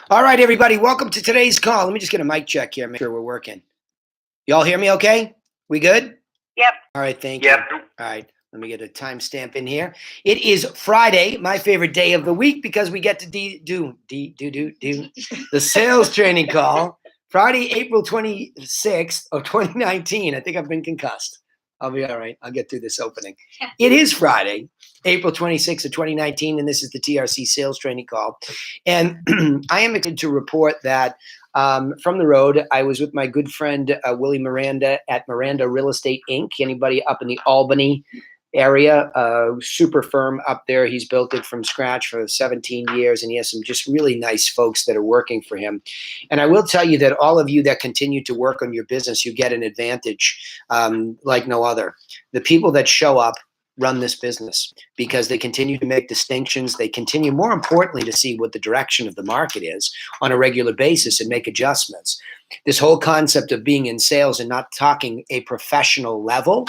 All right, everybody, welcome to today's call. Let me just get a mic check here, make sure we're working. Y'all hear me okay? We good? Yep. All right, thank you. All right, let me get a timestamp in here. It is Friday, my favorite day of the week, because we get to do the sales training call. Friday, April 26th of 2019. I think I've been concussed. I'll be all right. I'll get through this opening. It is Friday, April 26th of 2019, and this is the TRC sales training call. And I am excited to report that from the road, I was with my good friend, Willie Miranda at Miranda Real Estate Inc. Anybody up in the Albany area, super firm up there. He's built it from scratch for 17 years, and he has some just really nice folks that are working for him. And I will tell you that all of you that continue to work on your business, you get an advantage like no other. The people that show up run this business because they continue to make distinctions. They continue, more importantly, to see what the direction of the market is on a regular basis and make adjustments. This whole concept of being in sales and not talking a professional level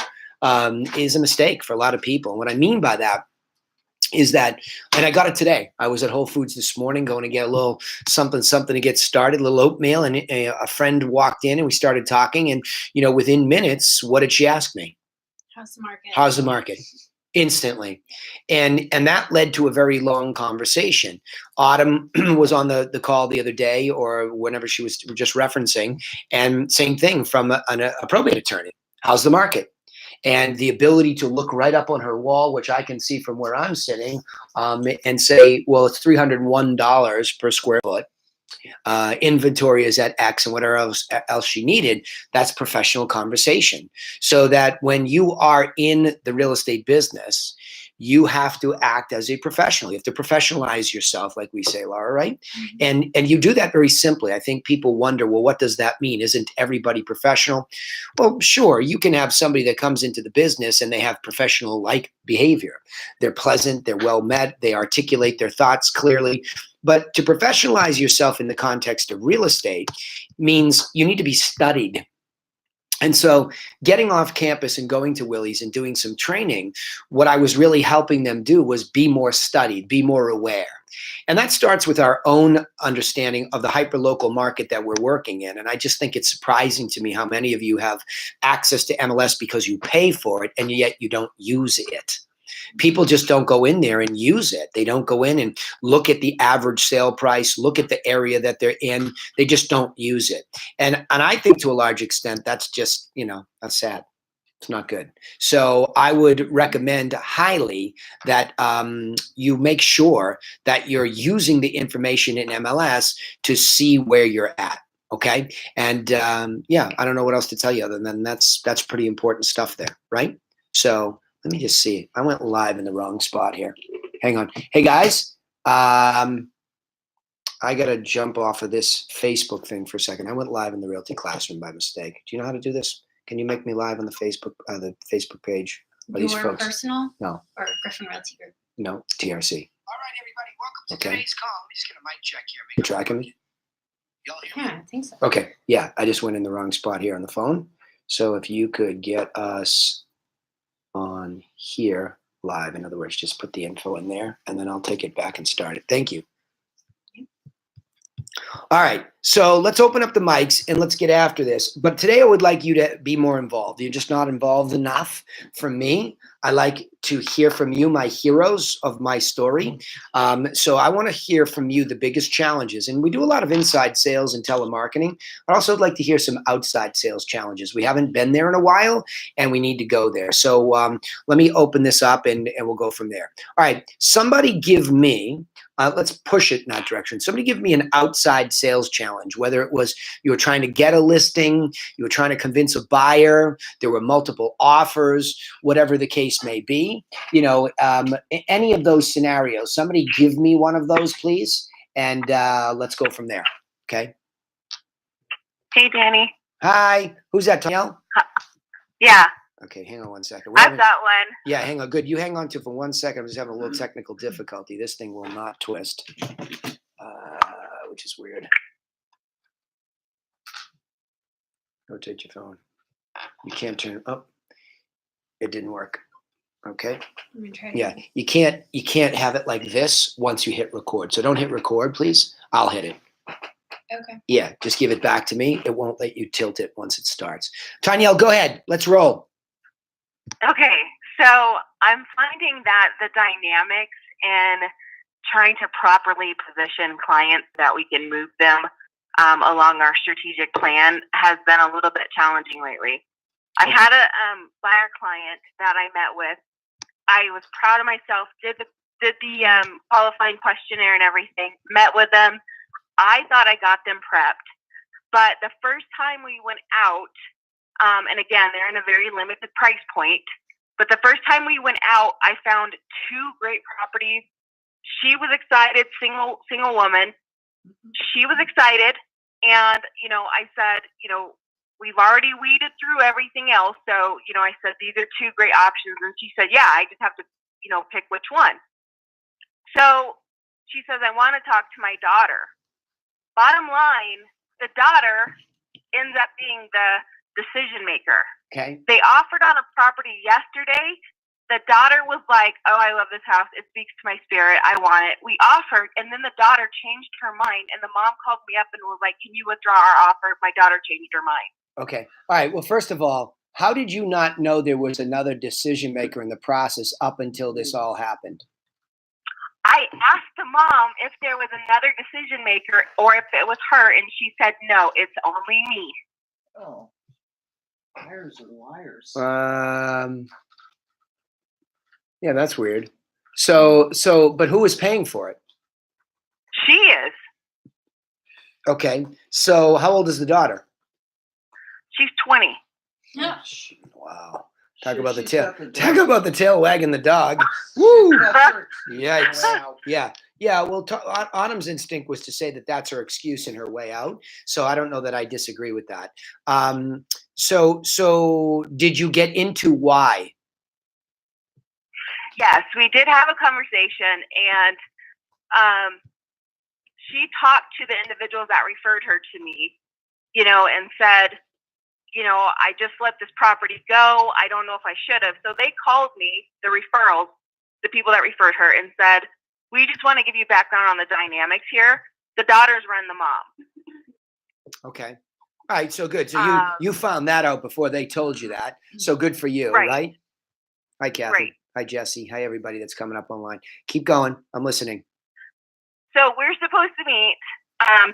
is a mistake for a lot of people. And what I mean by that is that, and I got it today. I was at Whole Foods this morning going to get a little something to get started, a little oatmeal, and a friend walked in and we started talking. And, within minutes, what did she ask me? How's the market? How's the market? Instantly. And that led to a very long conversation. Autumn was on the call the other day, or whenever she was just referencing, and same thing from a probate attorney. How's the market? And the ability to look right up on her wall, which I can see from where I'm sitting, and say, well, it's $301 per square foot. Inventory is at X, and whatever else she needed. That's professional conversation. So that when you are in the real estate business, you have to act as a professional. You have to professionalize yourself, like we say, Laura, right? Mm-hmm. And you do that very simply. I think people wonder, well, what does that mean? Isn't everybody professional? Well, sure, you can have somebody that comes into the business and they have professional-like behavior. They're pleasant, they're well met, they articulate their thoughts clearly. But to professionalize yourself in the context of real estate means you need to be studied. And so getting off campus and going to Willie's and doing some training, what I was really helping them do was be more studied, be more aware. And that starts with our own understanding of the hyperlocal market that we're working in. And I just think it's surprising to me how many of you have access to MLS because you pay for it, and yet you don't use it. People just don't go in there and use it. They don't go in and look at the average sale price, look at the area that they're in. They just don't use it. And I think to a large extent, that's just, that's sad. It's not good. So I would recommend highly that you make sure that you're using the information in MLS to see where you're at. Okay. And yeah, I don't know what else to tell you other than that's pretty important stuff there. Right. So let me just see. I went live in the wrong spot here. Hang on. Hey, guys. I got to jump off of this Facebook thing for a second. I went live in the Realty Classroom by mistake. Do you know how to do this? Can you make me live on the Facebook page? Your personal? No. Or Griffin Realty Group? No, TRC. All right, everybody. Welcome to today's call. Let me just get a mic check here. You tracking me? Yeah, I think so. Okay. Yeah, I just went in the wrong spot here on the phone. So if you could get us on here live, in other words, just put the info in there and then I'll take it back and start it. Thank you. All right, so let's open up the mics and let's get after this. But today I would like you to be more involved. You're just not involved enough. From me, I like to hear from you, my heroes of my story. So I want to hear from you the biggest challenges. And we do a lot of inside sales and telemarketing. I'd also like to hear some outside sales challenges. We haven't been there in a while and we need to go there. So let me open this up and we'll go from there. All right, somebody give me, let's push it in that direction. Somebody give me an outside sales challenge, whether it was you were trying to get a listing, you were trying to convince a buyer, there were multiple offers, whatever the case may be, any of those scenarios. Somebody give me one of those, please, and let's go from there. Okay. Hey, Danny. Hi. Who's that, Danielle? Yeah. Okay, hang on one second. I've got one. Yeah, hang on. Good. You hang on to for 1 second. I'm just having a little technical difficulty. This thing will not twist, which is weird. Rotate your phone. You can't turn up. It didn't work. Okay. Yeah, you can't have it like this once you hit record. So don't hit record, please. I'll hit it. Okay. Yeah, just give it back to me. It won't let you tilt it once it starts. Tanyelle, go ahead. Let's roll. Okay, so I'm finding that the dynamics in trying to properly position clients that we can move them along our strategic plan has been a little bit challenging lately. I had a buyer client that I met with. I was proud of myself, did the qualifying questionnaire and everything, met with them. I thought I got them prepped. But the first time we went out, and again, they're in a very limited price point, but the first time we went out, I found 2 great properties. She was excited, single woman. She was excited. And, I said, we've already weeded through everything else. So, I said, these are 2 great options. And she said, yeah, I just have to, pick which one. So she says, I want to talk to my daughter. Bottom line, the daughter ends up being the decision maker. Okay. They offered on a property yesterday. The daughter was like, oh, I love this house. It speaks to my spirit. I want it. We offered, and then the daughter changed her mind, and the mom called me up and was like, can you withdraw our offer? My daughter changed her mind. Okay. All right. Well, first of all, how did you not know there was another decision maker in the process up until this all happened? I asked the mom if there was another decision maker or if it was her, and she said, no, it's only me. Oh, liars are liars. Yeah, that's weird. So, but who was paying for it? She is. Okay. So how old is the daughter? She's 20. Yeah. Wow. Talk Sure, about the she's tail. got the Talk dog. about the tail wagging the dog. Woo! That's her- Yikes. Wow. Yeah. Yeah. Well, Autumn's instinct was to say that that's her excuse and her way out. So I don't know that I disagree with that. So did you get into why? Yes, we did have a conversation, and she talked to the individuals that referred her to me, and said, I just let this property go. I don't know if I should have. So they called me, the referrals, the people that referred her, and said, we just want to give you background on the dynamics here. The daughters run the mom. Okay. All right. So good. So you found that out before they told you that. So good for you, right? Hi, Kathy. Right. Hi, Jesse. Hi, everybody that's coming up online. Keep going. I'm listening. So we're supposed to meet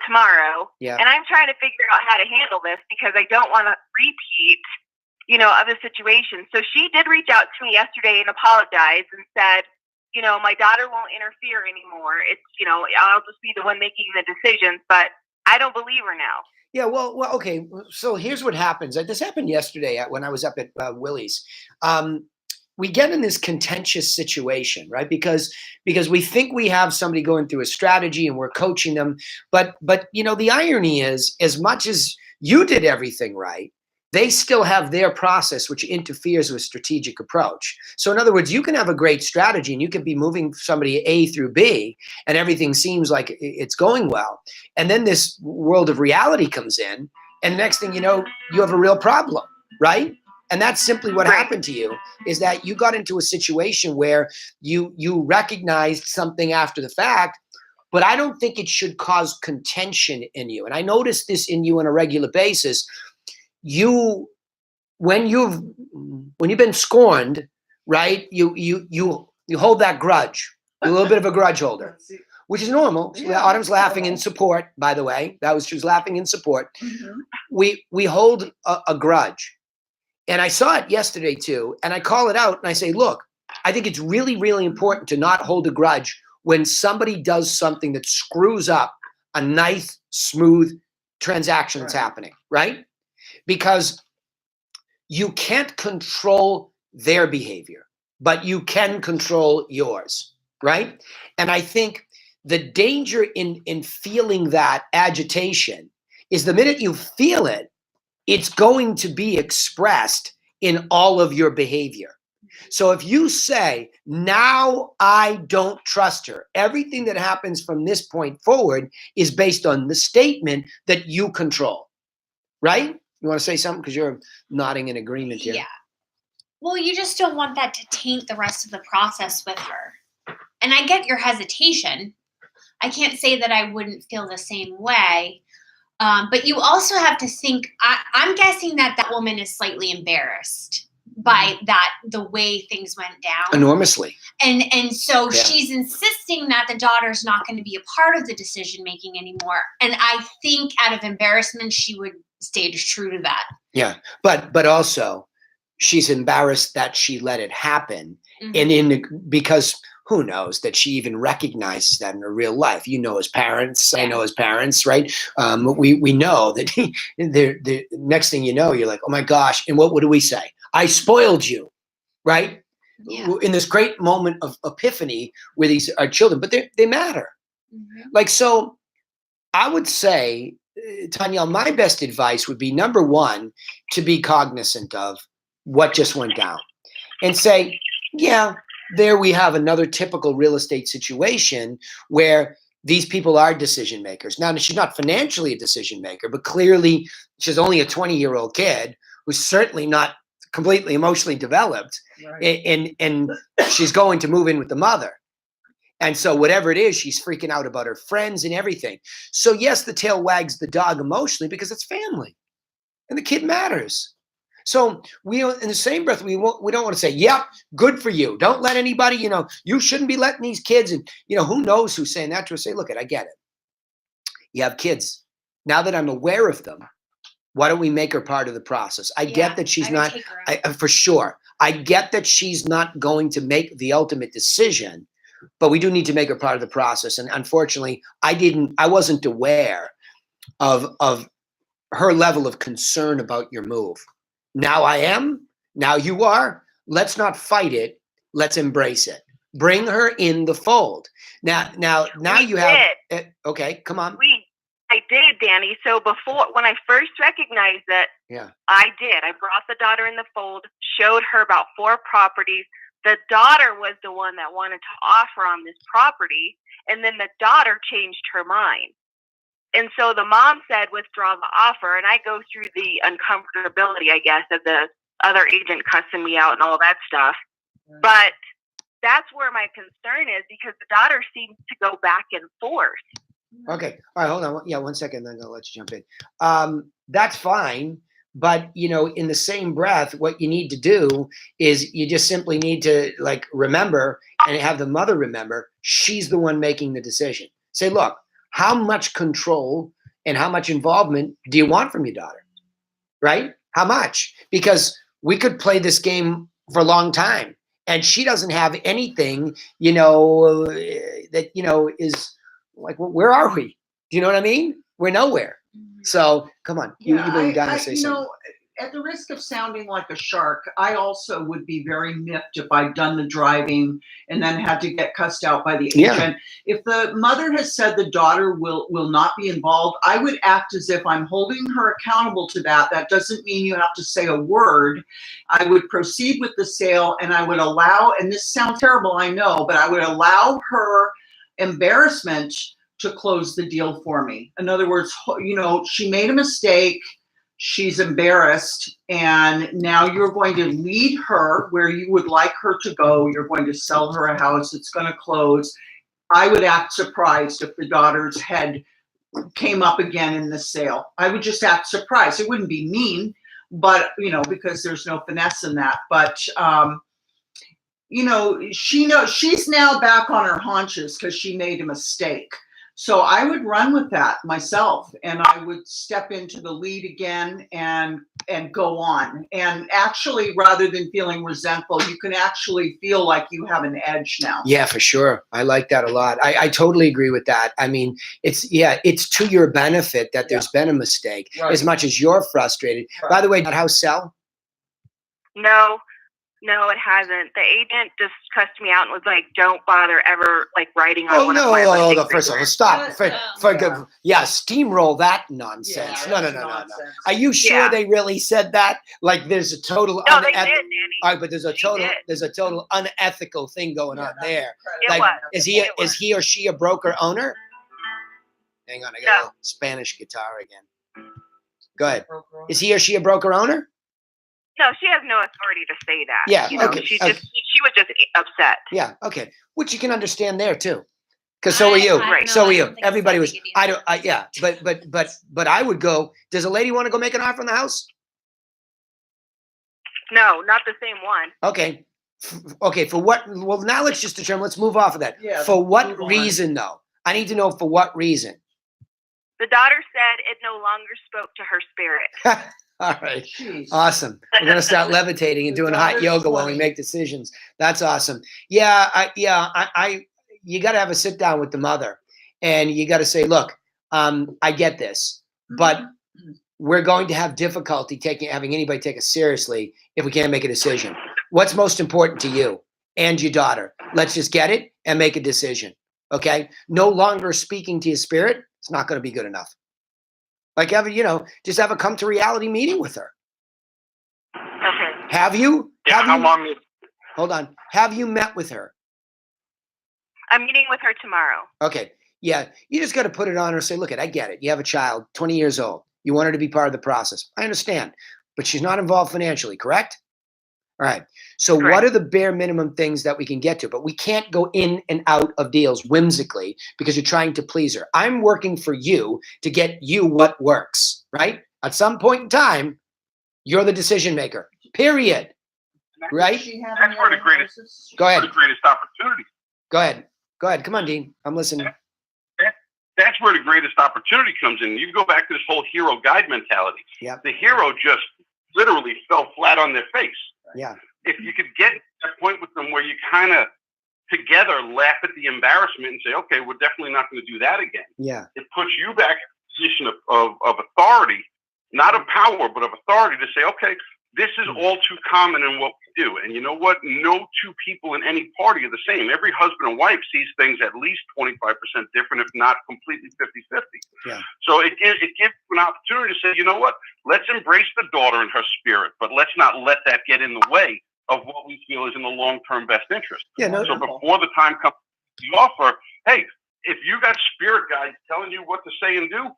tomorrow. Yeah. And I'm trying to figure out how to handle this because I don't want to repeat, of the situation. So she did reach out to me yesterday and apologize and said, my daughter won't interfere anymore. It's, I'll just be the one making the decisions, but I don't believe her now. Yeah, well, okay. So here's what happens. This happened yesterday when I was up at Willie's. We get in this contentious situation, right? Because we think we have somebody going through a strategy and we're coaching them, but the irony is, as much as you did everything right, they still have their process which interferes with strategic approach. So in other words, you can have a great strategy and you can be moving somebody A through B and everything seems like it's going well. And then this world of reality comes in and next thing you know, you have a real problem, right? And that's simply what happened to you, is that you got into a situation where you recognized something after the fact, but I don't think it should cause contention in you. And I notice this in you on a regular basis. When you've been scorned, right? You hold that grudge. You're a little bit of a grudge holder, which is normal. Yeah, Autumn's that's laughing in normal. support, by the way. She was laughing in support. Mhm. We hold a grudge. And I saw it yesterday too, and I call it out and I say, look, I think it's really, really important to not hold a grudge when somebody does something that screws up a nice, smooth transaction that's happening, right? Because you can't control their behavior, but you can control yours, right? And I think the danger in feeling that agitation is the minute you feel it, it's going to be expressed in all of your behavior. So if you say, now I don't trust her, everything that happens from this point forward is based on the statement that you control, right? You want to say something? Because you're nodding in agreement here. Yeah. Well, you just don't want that to taint the rest of the process with her. And I get your hesitation. I can't say that I wouldn't feel the same way. But you also have to think, I'm guessing that that woman is slightly embarrassed by the way things went down. Enormously. And so Yeah. she's insisting that the daughter's not going to be a part of the decision making anymore. And I think out of embarrassment, she would stay true to that. Yeah. But also she's embarrassed that she let it happen. Mhm. And because who knows that she even recognizes that in her real life. You know, as parents, I know as parents, right? We know that the next thing you know, you're like, oh my gosh. And what do we say? I spoiled you, right? Yeah. In this great moment of epiphany where these are children, but they matter. Mhm. Like, so I would say, Tanya, my best advice would be, number one, to be cognizant of what just went down and say, yeah, there we have another typical real estate situation where these people are decision makers. Now, she's not financially a decision maker, but clearly she's only a 20-year-old kid who's certainly not completely emotionally developed. Right. And she's going to move in with the mother. And so whatever it is, she's freaking out about her friends and everything. So yes, the tail wags the dog emotionally because it's family and the kid matters. So we, in the same breath, we don't want to say, yep, good for you. Don't let anybody, you shouldn't be letting these kids, and who knows who's saying that to us. Say, look, I get it. You have kids. Now that I'm aware of them, why don't we make her part of the process? I get that she's not, for sure. I get that she's not going to make the ultimate decision, but we do need to make her part of the process. And unfortunately, I wasn't aware of her level of concern about your move. Now I am. Now you are. Let's not fight it. Let's embrace it. Bring her in the fold. Now you have. Okay, come on. I did, Danny. So when I first recognized it, I did. I brought the daughter in the fold, showed her about 4 properties. The daughter was the one that wanted to offer on this property, and then the daughter changed her mind. And so the mom said, withdraw the offer. And I go through the uncomfortability, I guess, of the other agent cussing me out and all that stuff. Mm-hmm. But that's where my concern is, because the daughter seems to go back and forth. Okay. All right. Hold on. Yeah. 1 second. Then I'll let you jump in. That's fine. But, in the same breath, what you need to do is you just simply need to remember and have the mother remember she's the one making the decision. Say, look, how much control and how much involvement do you want from your daughter? Right? How much? Because we could play this game for a long time and she doesn't have anything, that, is like, well, where are we? Do you know what I mean? We're nowhere. So come on. You got to say something. At the risk of sounding like a shark, I also would be very miffed if I'd done the driving and then had to get cussed out by the agent. If the mother has said the daughter will not be involved, I would act as if I'm holding her accountable to that. That doesn't mean you have to say a word. I would proceed with the sale, and I would allow, and this sounds terrible, I know, but I would allow her embarrassment to close the deal for me. In other words, she made a mistake. She's embarrassed, and now you're going to lead her where you would like her to go. You're going to sell her a house. It's going to close. I would act surprised if the daughter's head came up again in the sale. I would just act surprised. It wouldn't be mean, but, because there's no finesse in that. But, she knows she's now back on her haunches because she made a mistake. So I would run with that myself, and I would step into the lead again and go on. And actually, rather than feeling resentful, you can actually feel like you have an edge now. Yeah, for sure. I like that a lot. I totally agree with that. I mean, it's to your benefit that there's been a mistake, as much as you're frustrated. Right. By the way, did that house sell? No, it hasn't. The agent just cussed me out and was like, "Don't bother ever writing on one of my listings." First of all, stop. Steamroll that nonsense. Yeah, No. Are you sure they really said that? Like, there's a total. No, they did, Danny. All right, but there's a total unethical thing going on there. It was. Is he or she a broker owner? Hang on, I got a Spanish guitar again. Go ahead. Is he or she a broker owner? No, she has no authority to say that. Yeah, okay. She was just upset. Yeah, okay. Which you can understand there too. Because so are you. Right. So I are don't you. think it's Everybody that was. big a deal. Yeah. But I would go. Does a lady want to go make an offer on the house? No, not the same one. Okay. Okay. For what? Well, now let's just determine. Let's move off of that. Yeah, For what move on. reason, though? I need to know for what reason. The daughter said it no longer spoke to her spirit. All right. Jeez. Awesome. We're gonna start levitating and The doing hot daughter's yoga while we 20. make decisions. That's awesome. Yeah, you got to have a sit down with the mother, and you got to say, look, I get this, but we're going to have difficulty having anybody take us seriously if we can't make a decision. What's most important to you and your daughter? Let's just get it and make a decision. Okay. No longer speaking to your spirit. It's not going to be good enough. Like just have a come to reality meeting with her. Okay. Have you? Yeah, how long? Hold on. Have you met with her? I'm meeting with her tomorrow. Okay. Yeah. You just got to put it on her and say, look, I get it. You have a child, 20 years old. You want her to be part of the process. I understand. But she's not involved financially, correct? All right. So Correct. what are the bare minimum things that we can get to? But we can't go in and out of deals whimsically because you're trying to please her. I'm working for you to get you what works, right? At some point in time, you're the decision maker, period. Right? Does she have That's any where the other greatest- houses? Go For ahead. the greatest opportunity. Go ahead. Go ahead. Come on, Dean. I'm listening. That's where the greatest opportunity comes in. You go back to this whole hero guide mentality. Yep. The hero just literally fell flat on their face. Yeah. If you could get to that point with them where you kind of together laugh at the embarrassment and say, okay, we're definitely not going to do that again. Yeah. It puts you back in a position of authority, not of power, but of authority to say, okay, this is all too common in what we do. And you know what? No two people in any party are the same. Every husband and wife sees things at least 25% different, if not completely 50-50. Yeah. So it gives you an opportunity to say, you know what? Let's embrace the daughter and her spirit, but let's not let that get in the way of what we feel is in the long-term best interest. Yeah. No. So before the time comes to offer, hey, if you got spirit guides telling you what to say and do,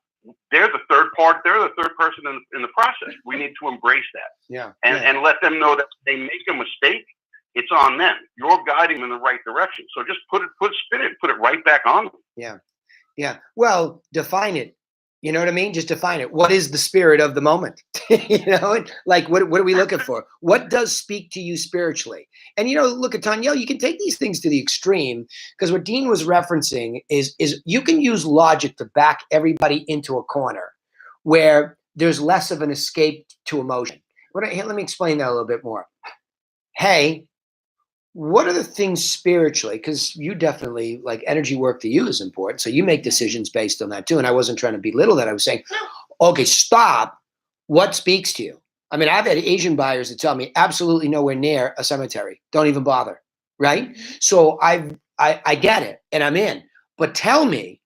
they're the third part. They're the third person in the process. We need to embrace that Yeah. and let them know that they make a mistake. It's on them. You're guiding them in the right direction. So just spin it, put it right back on them. Yeah. Yeah. Well, define it. You know what I mean? Just define it. What is the spirit of the moment? Like what are we looking for? What does speak to you spiritually? And look at Tanya, you can take these things to the extreme because what Dean was referencing is you can use logic to back everybody into a corner where there's less of an escape to emotion. Let me explain that a little bit more. Hey, what are the things spiritually? Because you definitely like energy work to you is important. So you make decisions based on that too. And I wasn't trying to belittle that. I was saying, okay, stop. What speaks to you? I mean, I've had Asian buyers that tell me absolutely nowhere near a cemetery. Don't even bother. Right. So I get it and I'm in, but tell me,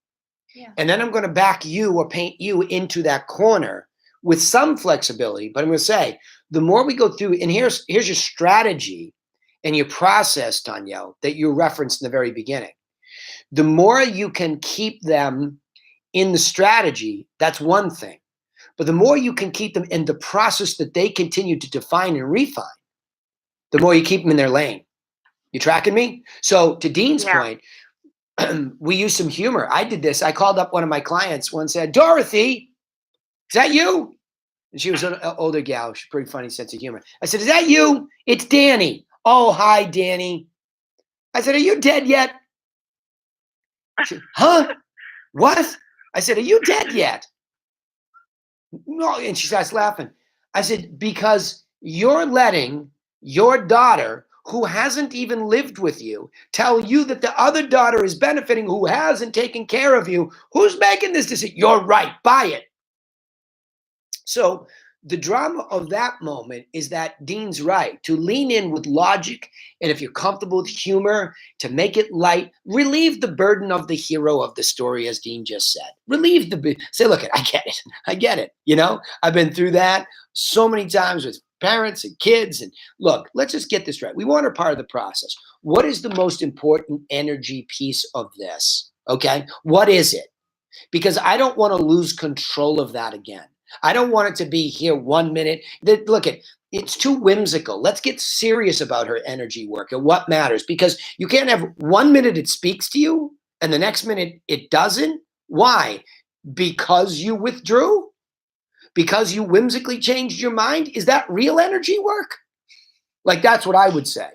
and then I'm going to back you or paint you into that corner with some flexibility. But I'm going to say the more we go through, and here's your strategy and your process, Danielle, that you referenced in the very beginning. The more you can keep them in the strategy, that's one thing. But the more you can keep them in the process that they continue to define and refine, the more you keep them in their lane. You tracking me? So to Dean's point, we use some humor. I did this. I called up one of my clients once and said, Dorothy, is that you? And she was an older gal. She's pretty funny sense of humor. I said, is that you? It's Danny. Oh, hi, Danny. I said, are you dead yet? She said, huh? What? I said, are you dead yet? No. And she starts laughing. I said, because you're letting your daughter, who hasn't even lived with you, tell you that the other daughter is benefiting who hasn't taken care of you. Who's making this decision? You're right. Buy it. So the drama of that moment is that Dean's right to lean in with logic. And if you're comfortable with humor, to make it light, relieve the burden of the hero of the story, as Dean just said. Relieve say, look, I get it. I get it. I've been through that so many times with parents and kids. And look, let's just get this right. We want her part of the process. What is the most important energy piece of this? Okay. What is it? Because I don't want to lose control of that again. I don't want it to be here 1 minute. Look, it's too whimsical. Let's get serious about her energy work and what matters, because you can't have 1 minute it speaks to you and the next minute it doesn't? Why? Because you withdrew? Because you whimsically changed your mind? Is that real energy work? Like, that's what I would say.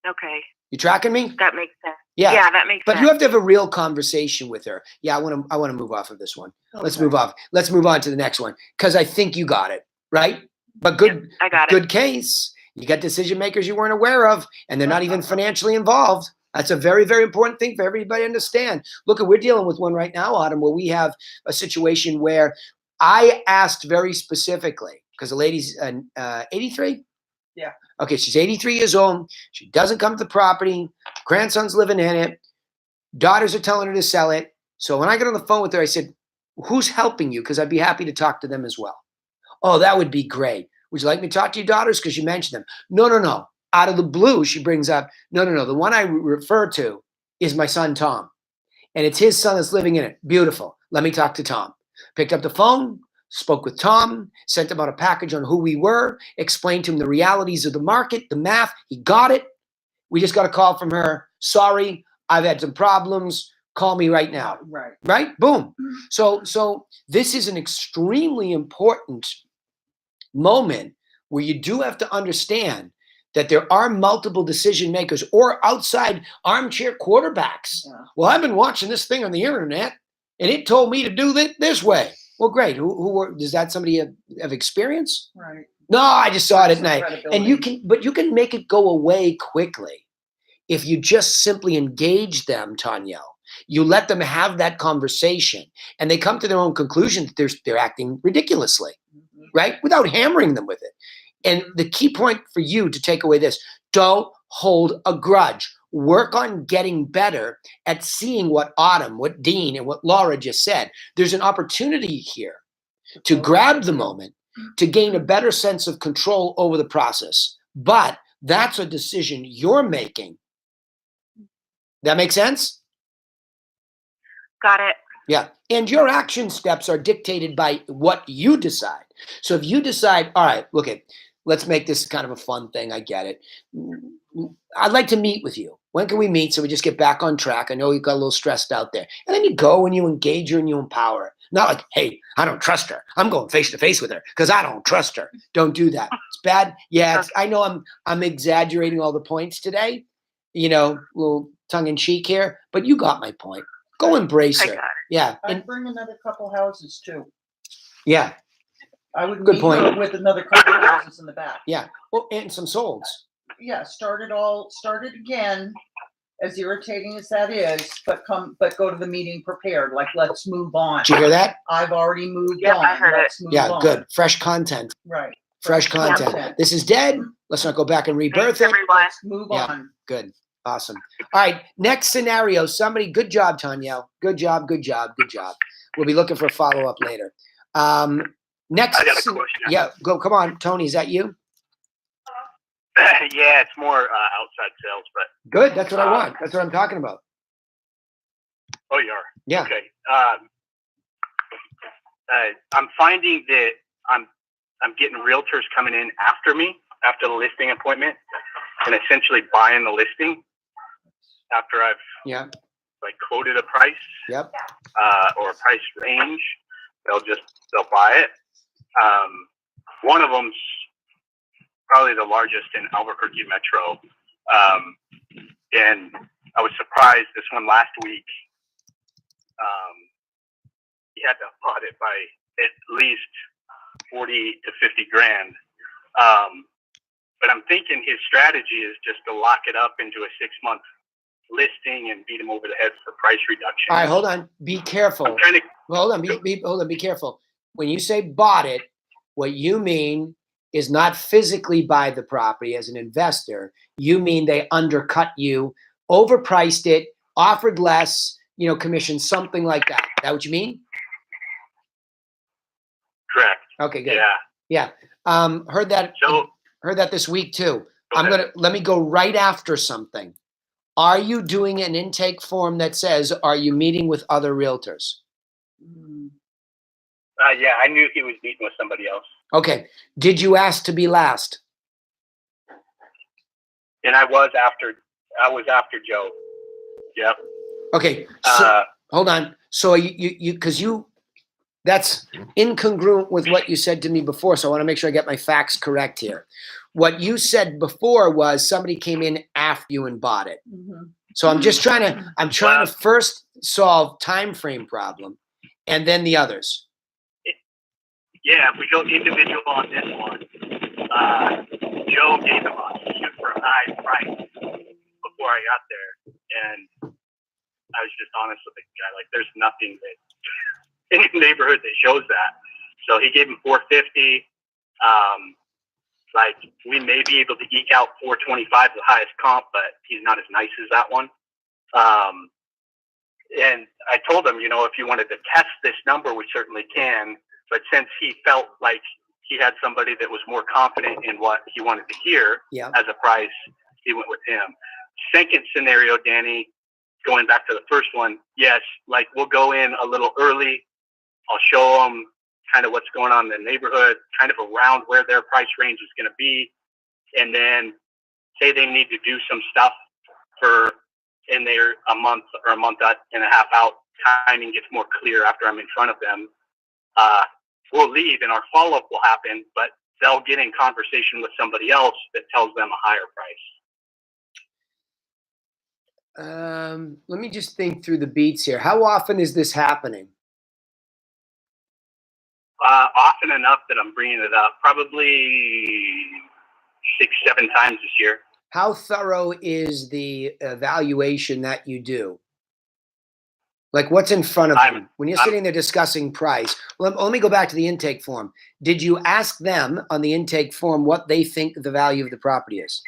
Okay. You tracking me? That makes sense. Yeah. Yeah, that makes But sense. you have to have a real conversation with her. Yeah, I want to move off of this one. Let's Okay. move off. Let's move on to the next one, because I think you got it, right? But good, I got it. good case. You got decision makers you weren't aware of, and they're not even financially involved. That's a very, very important thing for everybody to understand. Look, we're dealing with one right now, Autumn, where we have a situation where I asked very specifically, because the lady's 83? Yeah. Okay, she's 83 years old. She doesn't come to the property. Grandson's living in it. Daughters are telling her to sell it. So when I got on the phone with her, I said, who's helping you? Because I'd be happy to talk to them as well. Oh, that would be great. Would you like me to talk to your daughters? Because you mentioned them. No. Out of the blue, she brings up, no. The one I refer to is my son, Tom. And it's his son that's living in it. Beautiful. Let me talk to Tom. Picked up the phone, spoke with Tom, sent him out a package on who we were, explained to him the realities of the market, the math. He got it. We just got a call from her. Sorry, I've had some problems. Call me right now. Right. Right? Boom. So this is an extremely important moment where you do have to understand that there are multiple decision makers or outside armchair quarterbacks. Yeah. Well, I've been watching this thing on the internet and it told me to do it this way. Well, great. Who does that somebody have experience? Right. No, I just saw it at night. Credibility. And you can make it go away quickly if you just simply engage them, Tanya. You let them have that conversation and they come to their own conclusion that they're acting ridiculously, right? Without hammering them with it. And the key point for you to take away this, don't hold a grudge. Work on getting better at seeing what Autumn, what Dean, and what Laura just said. There's an opportunity here to grab the moment, to gain a better sense of control over the process. But that's a decision you're making. That make sense? Got it. Yeah. And your action steps are dictated by what you decide. So if you decide, all right, look at, let's make this kind of a fun thing. I get it. I'd like to meet with you. When can we meet so we just get back on track? I know you got a little stressed out there. And then you go and you engage her and you empower her. Not like, hey, I don't trust her. I'm going face to face with her because I don't trust her. Don't do that. It's bad. Yeah, I know I'm exaggerating all the points today. You know, a little tongue in cheek here, but you got my point. Go embrace her. I got it. Yeah. I'd bring another couple houses too. Yeah. I would Good meet point. her with another couple houses in the back. Yeah. Well, and some solds. Yeah, start it again, as irritating as that is, but go to the meeting prepared. Like, let's move on. Did you hear that? I've already moved Yeah, on. I heard Let's move Yeah, on. good. Fresh content. Right. Fresh content. This is dead. Let's not go back and rebirth Thanks, it. everyone. Let's move Yeah. on. Good. Awesome. All right. Next scenario. Somebody, good job, Tanya. Good job. We'll be looking for a follow-up later. Next. I got a question. Yeah, go. Come on, Tony. Is that you? Yeah, it's more outside sales, but Good. That's what I want. That's what I'm talking about. oh, you are. Yeah. Okay. I'm finding that I'm getting realtors coming in after me, after the listing appointment, and essentially buying the listing after I've Yeah. like quoted a price Yep. or a price range. They'll buy it. One of them's probably the largest in Albuquerque Metro, and I was surprised this one last week. He had to bought it by at least 40 to 50 grand. But I'm thinking his strategy is just to lock it up into a 6-month listing and beat him over the head for price reduction. All right. Hold on. Be careful. I'm trying to. Hold on. Hold on. Be careful. When you say bought it, what you mean is not physically buy the property as an investor. You mean they undercut you, overpriced it, offered less, commission, something like that. Is that what you mean? Correct. Okay, good. Yeah. Heard that. So Heard that this week too. Go ahead. Let me go right after something. Are you doing an intake form that says, are you meeting with other realtors? yeah, I knew he was meeting with somebody else, Okay. Did you ask to be last? and I was after Joe. Yep. Okay. So, hold on. So that's incongruent with what you said to me before. So I want to make sure I get my facts correct here. What you said before was somebody came in after you and bought it. Mhm. So I'm trying to first solve time frame problem and then the others. Yeah, if we go individual on this one, Joe gave him a super high price before I got there, and I was just honest with the guy. Like, there's nothing that in the neighborhood that shows that. So he gave him $450. Like, we may be able to eke out $425, the highest comp, but he's not as nice as that one. And I told him, if you wanted to test this number, we certainly can. But since he felt like he had somebody that was more confident in what he wanted to hear as a price, he went with him. Second scenario, Danny, going back to the first one, yes, like, we'll go in a little early. I'll show them kind of what's going on in the neighborhood, kind of around where their price range is going to be. And then say they need to do some stuff and they're a month or a month and a half out, timing gets more clear after I'm in front of them. We'll leave and our follow-up will happen, but they'll get in conversation with somebody else that tells them a higher price. Let me just think through the beats here. How often is this happening? Often enough that I'm bringing it up, probably 6-7 times this year. How thorough is the evaluation that you do? Like, what's in front of them? When you're sitting there discussing price, let me go back to the intake form. Did you ask them on the intake form what they think the value of the property is?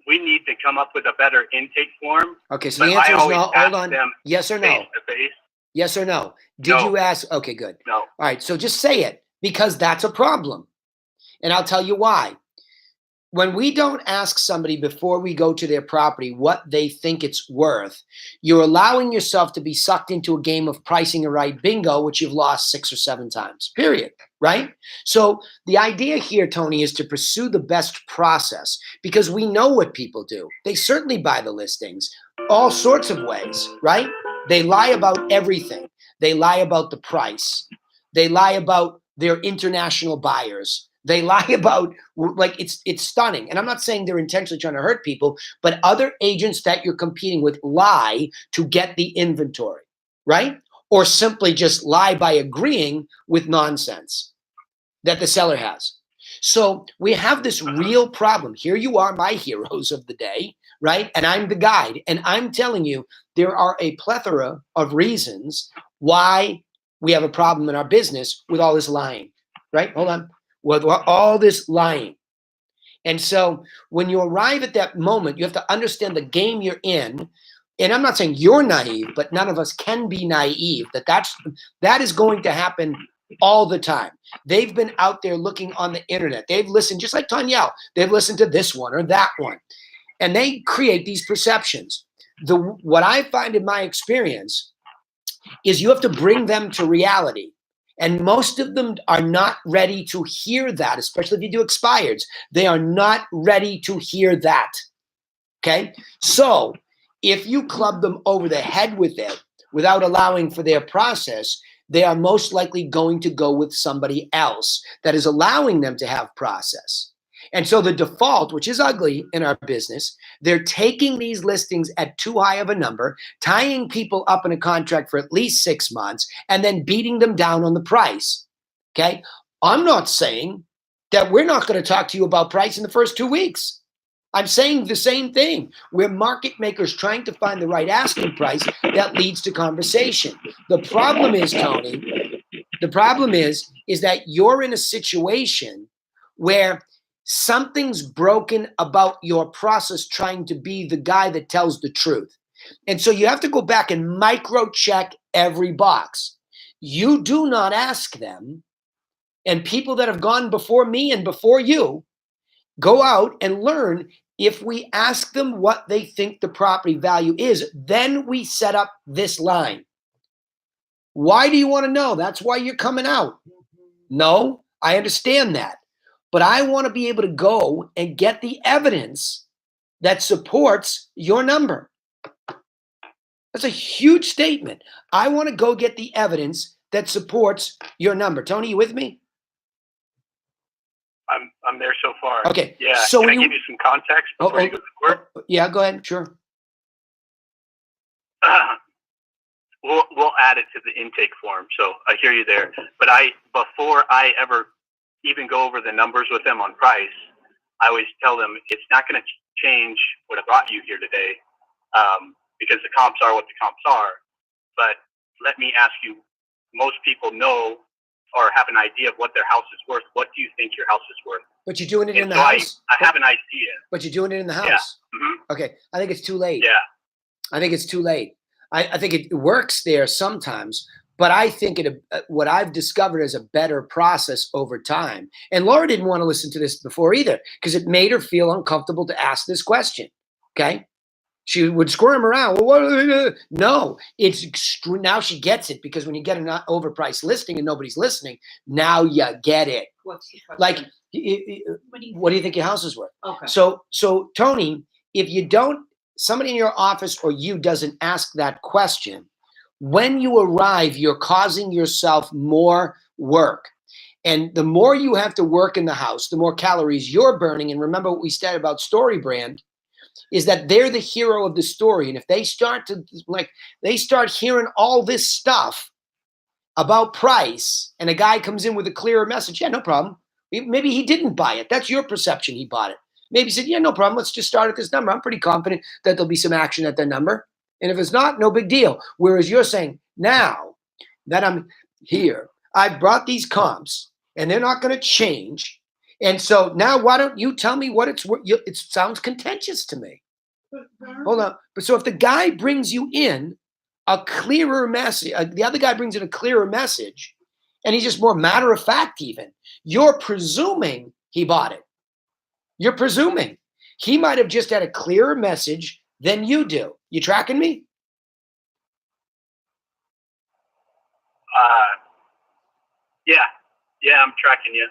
We need to come up with a better intake form. Okay, so the answer is no. Hold on. Yes or no? Face-to-face. Yes or no? Did you ask? Okay, good. No. All right, so just say it, because that's a problem. And I'll tell you why. When we don't ask somebody before we go to their property what they think it's worth, you're allowing yourself to be sucked into a game of pricing a right bingo, which you've lost 6 or 7 times, period, right? So the idea here, Tony, is to pursue the best process, because we know what people do. They certainly buy the listings all sorts of ways, right? They lie about everything. They lie about the price. They lie about their international buyers. They lie about, like, it's stunning. And I'm not saying they're intentionally trying to hurt people, but other agents that you're competing with lie to get the inventory, right? Or simply just lie by agreeing with nonsense that the seller has. So we have this real problem. Here you are, my heroes of the day, right? And I'm the guide. And I'm telling you, there are a plethora of reasons why we have a problem in our business with all this lying, right? Hold on. With all this lying. And so when you arrive at that moment, you have to understand the game you're in. And I'm not saying you're naive, but none of us can be naive. That is going to happen all the time. They've been out there looking on the internet. They've listened, just like Tanyelle, they've listened to this one or that one. And they create these perceptions. What I find in my experience is you have to bring them to reality. And most of them are not ready to hear that, especially if you do expireds. They are not ready to hear that, okay? So if you club them over the head with it without allowing for their process, they are most likely going to go with somebody else that is allowing them to have process. And so the default, which is ugly in our business, they're taking these listings at too high of a number, tying people up in a contract for at least 6 months, and then beating them down on the price. Okay? I'm not saying that we're not going to talk to you about price in the first 2 weeks. I'm saying the same thing. We're market makers trying to find the right asking price that leads to conversation. The problem is, Tony, is that you're in a situation where something's broken about your process trying to be the guy that tells the truth. And so you have to go back and micro check every box. You do not ask them, and people that have gone before me and before you, go out and learn. If we ask them what they think the property value is, then we set up this line. Why do you want to know? That's why you're coming out. No, I understand that. but I want to be able to go and get the evidence that supports your number. That's a huge statement. I want to go get the evidence that supports your number. Tony, you with me? I'm there so far. Okay. Yeah. So Can I give you some context before you go to work? Yeah, go ahead. Sure. We'll add it to the intake form. So I hear you there. But before I ever even go over the numbers with them on price, I always tell them it's not going to change what I brought you here today, because the comps are what the comps are. But let me ask you, most people know or have an idea of what their house is worth. What do you think your house is worth? But you're doing it in the So house. I have an idea. But you're doing it in the house. Yeah. Mm-hmm. Okay. I think it's too late. Yeah. I think it's too late. I think it works there sometimes, but I think what I've discovered is a better process over time. And Laura didn't want to listen to this before either, because it made her feel uncomfortable to ask this question. Okay. She would squirm around. Well, no, it's now she gets it, because when you get an overpriced listing and nobody's listening, now you get it. What's the question? Like, what do you think your house is worth? Okay. So Tony, if you don't, somebody in your office or you doesn't ask that question, when you arrive, you're causing yourself more work. And the more you have to work in the house, the more calories you're burning. And remember what we said about story brand, is that they're the hero of the story. And if they start hearing all this stuff about price, and a guy comes in with a clearer message, yeah, no problem. Maybe he didn't buy it. That's your perception. He bought it. Maybe he said, yeah, no problem. Let's just start at this number. I'm pretty confident that there'll be some action at that number. And if it's not, no big deal. Whereas you're saying, now that I'm here, I brought these comps and they're not going to change. And so now why don't you tell me what it's worth? It sounds contentious to me. Hold on. But so if the guy brings you in a clearer message, the other guy brings in a clearer message, and he's just more matter of fact even, you're presuming he bought it. You're presuming. He might have just had a clearer message than you do. You tracking me? Yeah, I'm tracking you.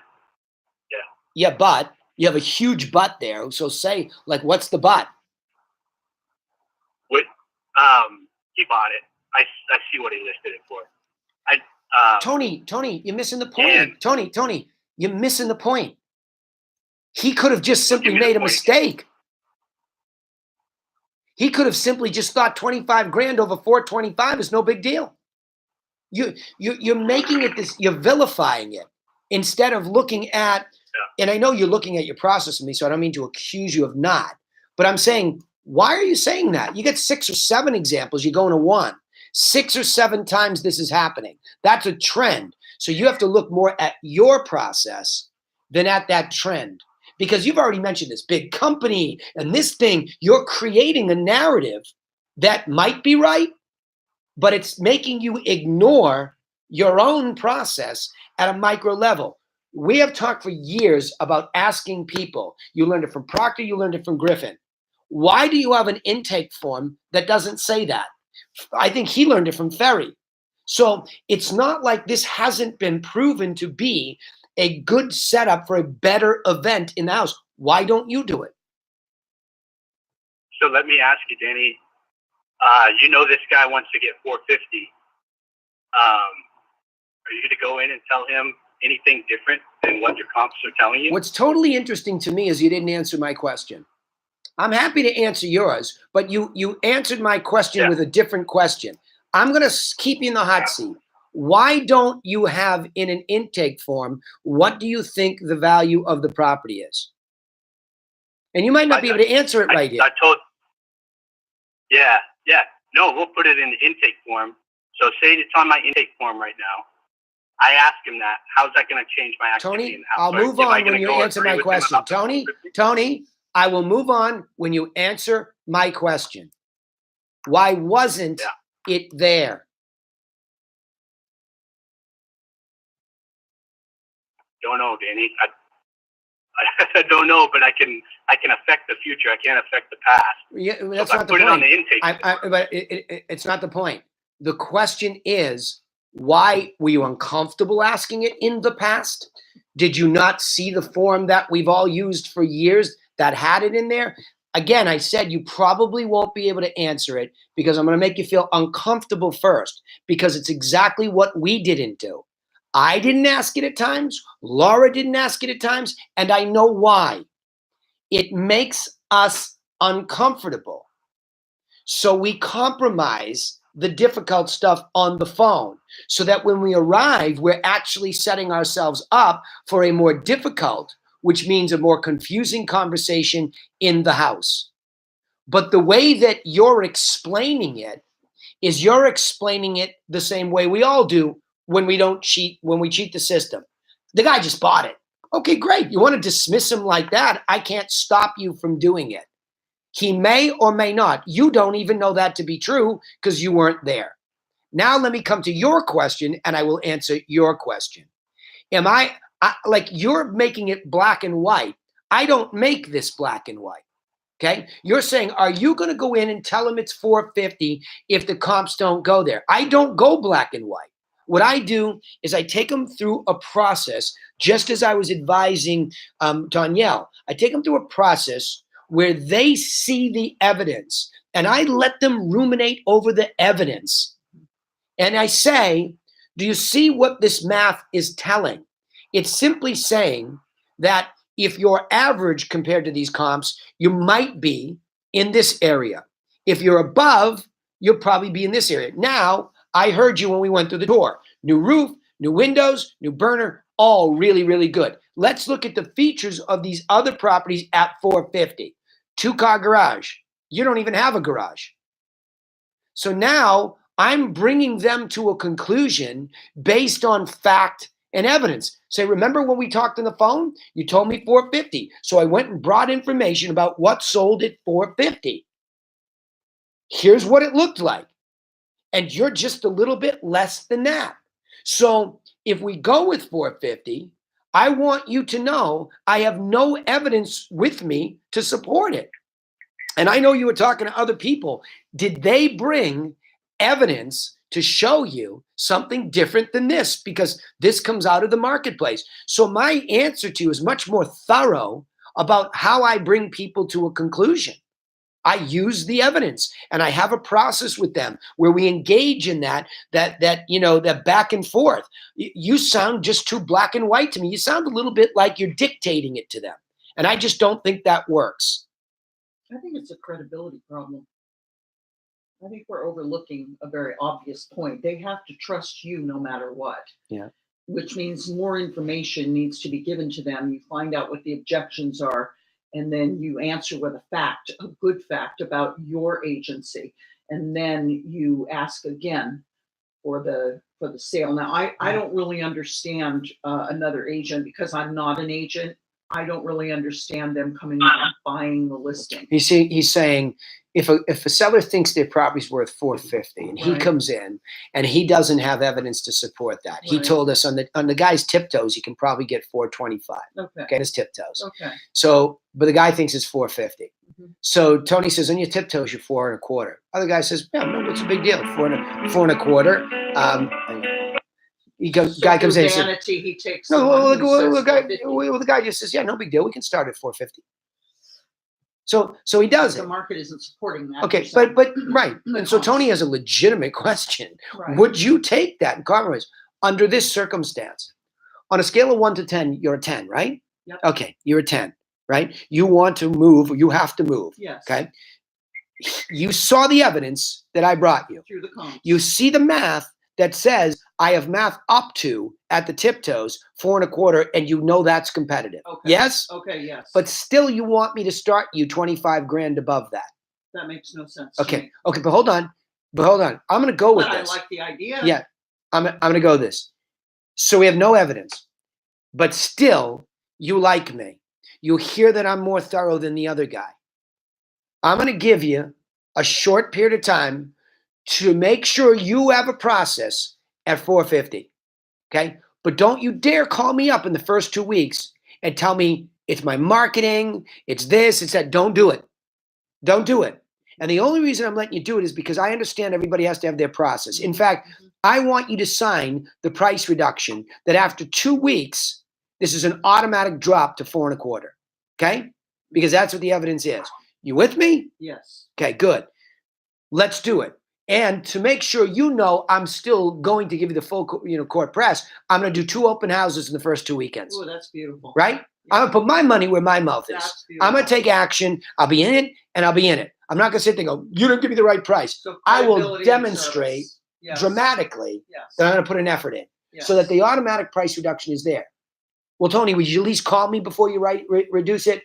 Yeah, but you have a huge but there. So say, like, what's the but? He bought it. I see what he listed it for. Tony, you're missing the point. Tony, you're missing the point. He could have just simply made a mistake. He could have simply just thought 25 grand over 425 is no big deal. You're making it this, you're vilifying it instead of looking at, and I know you're looking at your process with me, so I don't mean to accuse you of not, but I'm saying, why are you saying that? You get 6 or 7 examples, you're going to 1. 6 or 7 times this is happening. That's a trend. So you have to look more at your process than at that trend. Because you've already mentioned this big company and this thing, you're creating a narrative that might be right, but it's making you ignore your own process at a micro level. We have talked for years about asking people. You learned it from Proctor, you learned it from Griffin. Why do you have an intake form that doesn't say that? I think he learned it from Ferry. So it's not like this hasn't been proven to be a good setup for a better event in the house. Why don't you do it? So let me ask you, Danny. You know this guy wants to get 450. Are you going to go in and tell him anything different than what your comps are telling you? What's totally interesting to me is you didn't answer my question. I'm happy to answer yours, but you answered my question with a different question. I'm going to keep you in the hot seat. Why don't you have in an intake form, what do you think the value of the property is? And you might not be able to answer it right here. No, we'll put it in the intake form. So say it's on my intake form right now. I ask him that. How's that going to change my activity in the house? I'll move on when you answer my question. Tony, I will move on when you answer my question. Why wasn't it there? Don't know, Danny. I don't know, but I can affect the future. I can't affect the past. Yeah, that's so not the point. It on point. the intake. But it's not the point. The question is, why were you uncomfortable asking it in the past? Did you not see the form that we've all used for years that had it in there? Again, I said you probably won't be able to answer it because I'm going to make you feel uncomfortable first, because it's exactly what we didn't do. I didn't ask it at times. Laura didn't ask it at times. And I know why. It makes us uncomfortable. So we compromise the difficult stuff on the phone so that when we arrive, we're actually setting ourselves up for a more difficult, which means a more confusing conversation in the house. But the way that you're explaining it is you're explaining it the same way we all do when we cheat the system. The guy just bought it. Okay, great. You want to dismiss him like that? I can't stop you from doing it. He may or may not. You don't even know that to be true because you weren't there. Now let me come to your question and I will answer your question. Am I like you're making it black and white? I don't make this black and white. Okay. You're saying, are you going to go in and tell them it's 450 if the comps don't go there? I don't go black and white. What I do is I take them through a process, just as I was advising Danielle. I take them through a process where they see the evidence and I let them ruminate over the evidence. And I say, do you see what this math is telling? It's simply saying that if you're average compared to these comps, you might be in this area. If you're above, you'll probably be in this area. Now, I heard you when we went through the door. New roof, new windows, new burner, all really, really good. Let's look at the features of these other properties at 450. 2-car garage. You don't even have a garage. So now I'm bringing them to a conclusion based on fact and evidence. Say, remember when we talked on the phone? You told me 450. So I went and brought information about what sold at 450. Here's what it looked like. And you're just a little bit less than that. So if we go with 450, I want you to know I have no evidence with me to support it. And I know you were talking to other people. Did they bring evidence to show you something different than this? Because this comes out of the marketplace. So my answer to you is much more thorough about how I bring people to a conclusion. I use the evidence and I have a process with them where we engage in that back and forth. You sound just too black and white to me. You sound a little bit like you're dictating it to them. And I just don't think that works. I think it's a credibility problem. I think we're overlooking a very obvious point. They have to trust you no matter what. Yeah. Which means more information needs to be given to them. You find out what the objections are, and then you answer with a good fact about your agency. And then you ask again for the sale. Now, I don't really understand another agent because I'm not an agent. I don't really understand them coming in and buying the listing. He's saying if a seller thinks their property's worth 450 and he Right. comes in and he doesn't have evidence to support that. He Right. told us on the guy's tiptoes, you can probably get 425. Okay. Okay, his tiptoes. Okay. So, but the guy thinks it's 450. Mhm. So Tony says, on your tiptoes, you're 4.25. Other guy says, yeah, no, what's a big deal? 4.25. Guy comes in and says, vanity, he takes no, the well, one who says the guy just says, yeah, no big deal. We can start at 450. So he does the it. market isn't supporting that. Okay, you're saying. but right. And so Tony has a legitimate question. Right. Would you take that and compromise under this circumstance? On a scale of 1 to 10, you're a 10, right? Yep. Okay, you're a 10, right? You want to move, or you have to move. Yes. Okay. You saw the evidence that I brought you. Through the comps. You see the math that says I have math up to at the tiptoes 4.25, and you know that's competitive. Okay. Yes? Okay, yes. But still you want me to start you 25 grand above that. that makes no sense. to Okay. me. Okay, but hold on. I'm gonna go with But I this. like the idea. Yeah. I'm gonna go with this. So we have no evidence, but still you like me. You hear that I'm more thorough than the other guy. I'm gonna give you a short period of time to make sure you have a process at 450. Okay. But don't you dare call me up in the first 2 weeks and tell me it's my marketing, it's this, it's that. Don't do it. Don't do it. And the only reason I'm letting you do it is because I understand everybody has to have their process. In fact, I want you to sign the price reduction that after 2 weeks, This is an automatic drop to 4.25. Okay? Because that's what the evidence is. You with me? Yes. Okay, good. Let's do it. And to make sure I'm still going to give you the full court press, I'm going to do 2 open houses in the first 2 weekends. Oh, that's beautiful. Right? I'm going to put my money where my mouth is. That's beautiful. I'm going to take action. I'll be in it, and I'll be in it. I'm not going to sit there and go, you don't give me the right price. So I will credibility and demonstrate service. Yes. dramatically Yes. that I'm going to put an effort in Yes. so that the automatic price reduction is there. Well, Tony, would you at least call me before you reduce it?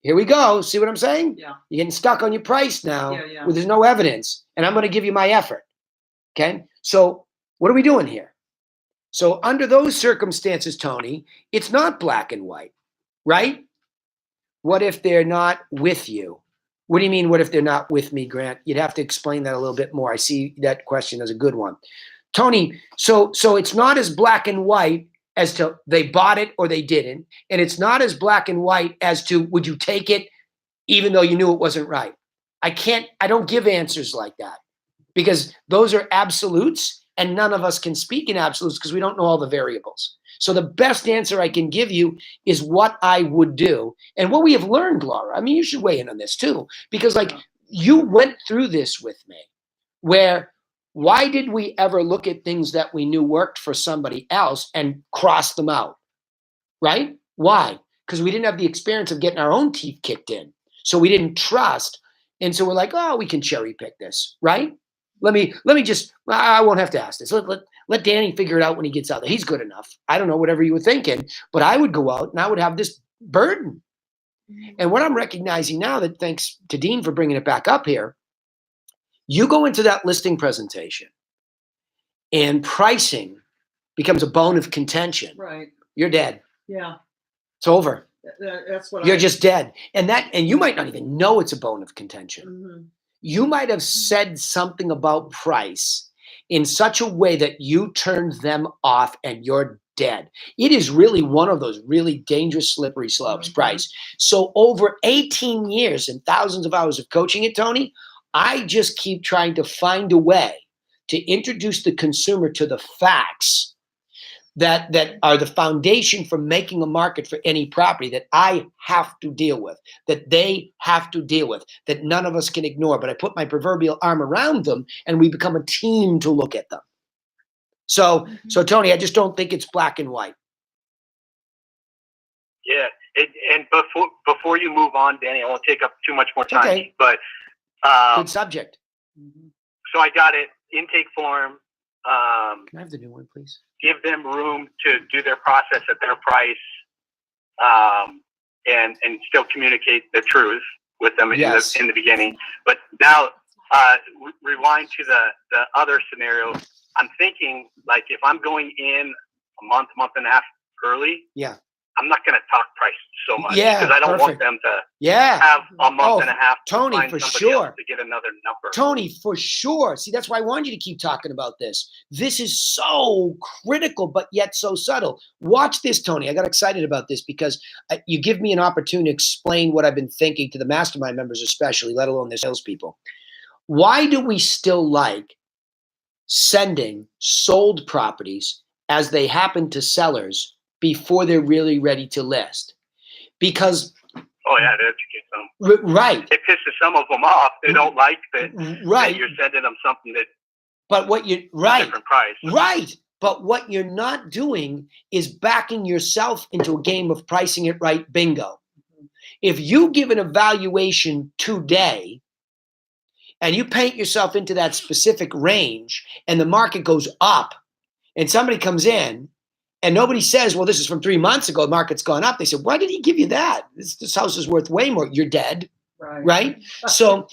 Here we go. See what I'm saying? Yeah. You're getting stuck on your price now Yeah. where there's no evidence, and I'm going to give you my effort. Okay? So what are we doing here? So under those circumstances, Tony, it's not black and white, right? What if they're not with you? What do you mean, what if they're not with me, Grant? You'd have to explain that a little bit more. I see that question as a good one. Tony, so it's not as black and white as to they bought it or they didn't. And it's not as black and white as to would you take it even though you knew it wasn't right. I don't give answers like that because those are absolutes and none of us can speak in absolutes because we don't know all the variables. So the best answer I can give you is what I would do and what we have learned, Laura. I mean, you should weigh in on this too, because you went through this with me where why did we ever look at things that we knew worked for somebody else and cross them out, right? Why? Because we didn't have the experience of getting our own teeth kicked in. So we didn't trust. And so we're like, oh, we can cherry pick this, right? Let me just, I won't have to ask this. Let Danny figure it out when he gets out there. He's good enough. I don't know, whatever you were thinking, but I would go out and I would have this burden. And what I'm recognizing now, that thanks to Dean for bringing it back up here, you go into that listing presentation and pricing becomes a bone of contention. Right. You're dead. Yeah. It's over. That's what You're just dead. And you might not even know it's a bone of contention. Mm-hmm. You might have said something about price in such a way that you turned them off and you're dead. It is really one of those really dangerous slippery slopes, price. So over 18 years and thousands of hours of coaching it, Tony, I just keep trying to find a way to introduce the consumer to the facts that are the foundation for making a market for any property that I have to deal with, that they have to deal with, that none of us can ignore. But I put my proverbial arm around them and we become a team to look at them. So Tony, I just don't think it's black and white. Yeah. And before you move on, Danny, I won't take up too much more time, okay. But good subject. So I got it, intake form. Can I have the new one, please? Give them room to do their process at their price, and still communicate the truth with them in the beginning. But now, rewind to the other scenario. I'm thinking, like, if I'm going in a month and a half early, I'm not going to talk price so much because I don't want them to have a month and a half to Tony, find for somebody sure. else to get another number. Tony, for sure. See, that's why I wanted you to keep talking about this. This is so critical, but yet so subtle. Watch this, Tony. I got excited about this because you give me an opportunity to explain what I've been thinking to the mastermind members especially, let alone the salespeople. Why do we still like sending sold properties as they happen to sellers before they're really ready to list? Because that educates them. Right. It pisses some of them off. They don't like that, right. that you're sending them something that different price. Right. But what you're not doing is backing yourself into a game of pricing it right. Bingo. If you give an evaluation today and you paint yourself into that specific range and the market goes up and somebody comes in and nobody says, well, this is from 3 months ago, the market's gone up. They said, why did he give you that? This house is worth way more. You're dead. Right? So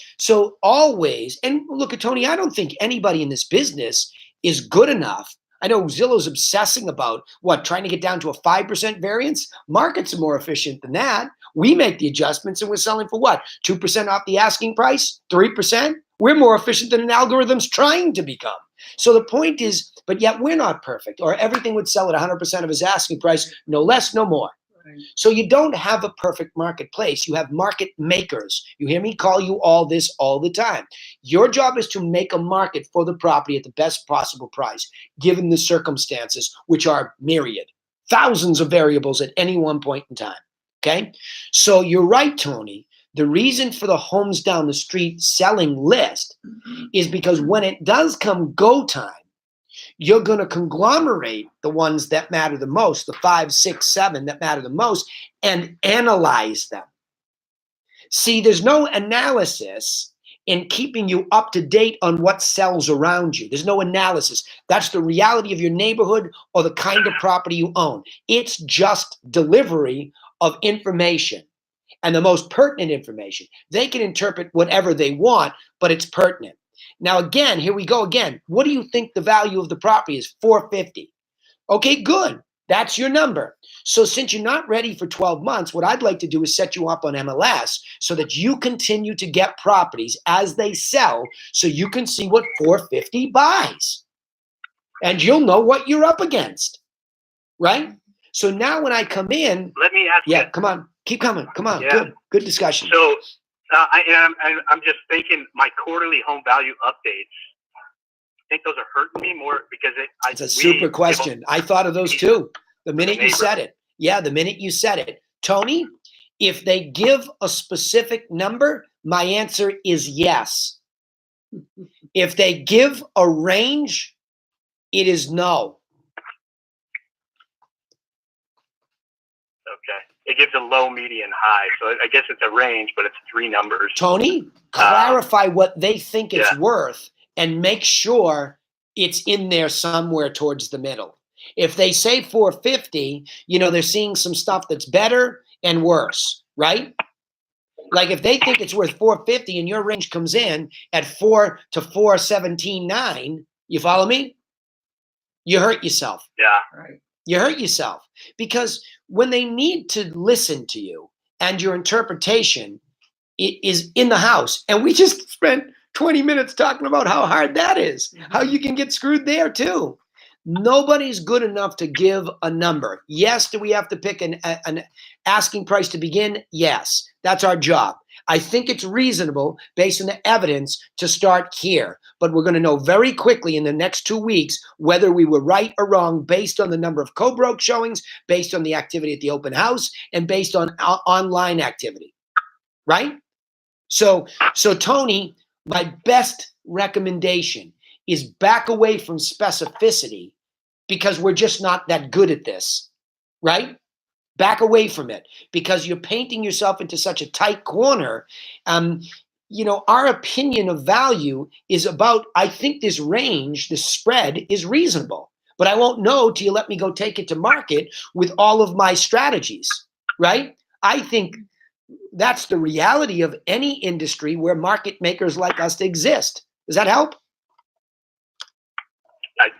always, and look at Tony, I don't think anybody in this business is good enough. I know Zillow's obsessing about trying to get down to a 5% variance. Markets are more efficient than that. We make the adjustments and we're selling for 2% off the asking price, 3%. We're more efficient than an algorithm's trying to become. So the point is, but yet we're not perfect, or everything would sell at 100% of his asking price, no less, no more. So you don't have a perfect marketplace. You have market makers. You hear me call you all this all the time. Your job is to make a market for the property at the best possible price, given the circumstances, which are myriad. thousands of variables at any one point in time. Okay. So you're right, Tony. The reason for the homes down the street selling list is because when it does come go time, you're going to conglomerate the ones that matter the most, the 5, 6, 7 that matter the most, and analyze them. See, there's no analysis in keeping you up to date on what sells around you. There's no analysis. That's the reality of your neighborhood or the kind of property you own. It's just delivery of information, and the most pertinent information. They can interpret whatever they want, but it's pertinent. Now, again, here we go again. What do you think the value of the property is? $450. Okay, good. That's your number. So since you're not ready for 12 months, what I'd like to do is set you up on MLS so that you continue to get properties as they sell so you can see what 450 buys. And you'll know what you're up against, right? So now when I come in, Let me ask you. come on, keep coming. Come on, Yeah. good discussion. So I'm just thinking my quarterly home value updates. I think those are hurting me more because It's a super question. I thought of those too. The minute you neighbor. said it. Yeah, the minute you said it. Tony, if they give a specific number, my answer is yes. If they give a range, it is no. Okay. It gives a low, median, high. So I guess it's a range, but it's 3 numbers. Tony, clarify what they think it's Yeah. worth and make sure it's in there somewhere towards the middle. If they say 450, they're seeing some stuff that's better and worse, right? Like if they think it's worth 450 and your range comes in at 4 to 417.9, you follow me? You hurt yourself. Yeah. Right. You hurt yourself because when they need to listen to you and your interpretation is in the house, and we just spent 20 minutes talking about how hard that is, how you can get screwed there too. Nobody's good enough to give a number. Yes, do we have to pick an asking price to begin? Yes, that's our job. I think it's reasonable based on the evidence to start here, but we're going to know very quickly in the next 2 weeks whether we were right or wrong based on the number of co-broke showings, based on the activity at the open house, and based on online activity, right? So Tony, my best recommendation is back away from specificity because we're just not that good at this, right? Back away from it because you're painting yourself into such a tight corner. Our opinion of value is about, I think this range, this spread is reasonable, but I won't know till you let me go take it to market with all of my strategies, right? I think that's the reality of any industry where market makers like us exist. Does that help?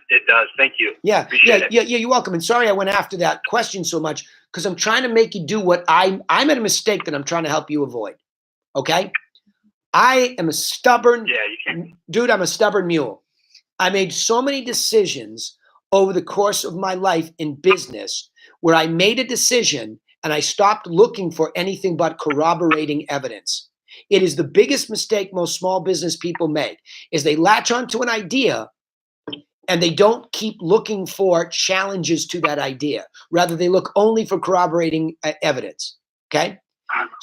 It does. Thank you. Yeah, Appreciate it. you're welcome. And sorry I went after that question so much because I'm trying to make you do what I'm at a mistake that I'm trying to help you avoid. Okay? I am a stubborn dude. I'm a stubborn mule. I made so many decisions over the course of my life in business where I made a decision and I stopped looking for anything but corroborating evidence. It is the biggest mistake most small business people make is they latch onto an idea and they don't keep looking for challenges to that idea. Rather, they look only for corroborating evidence, okay?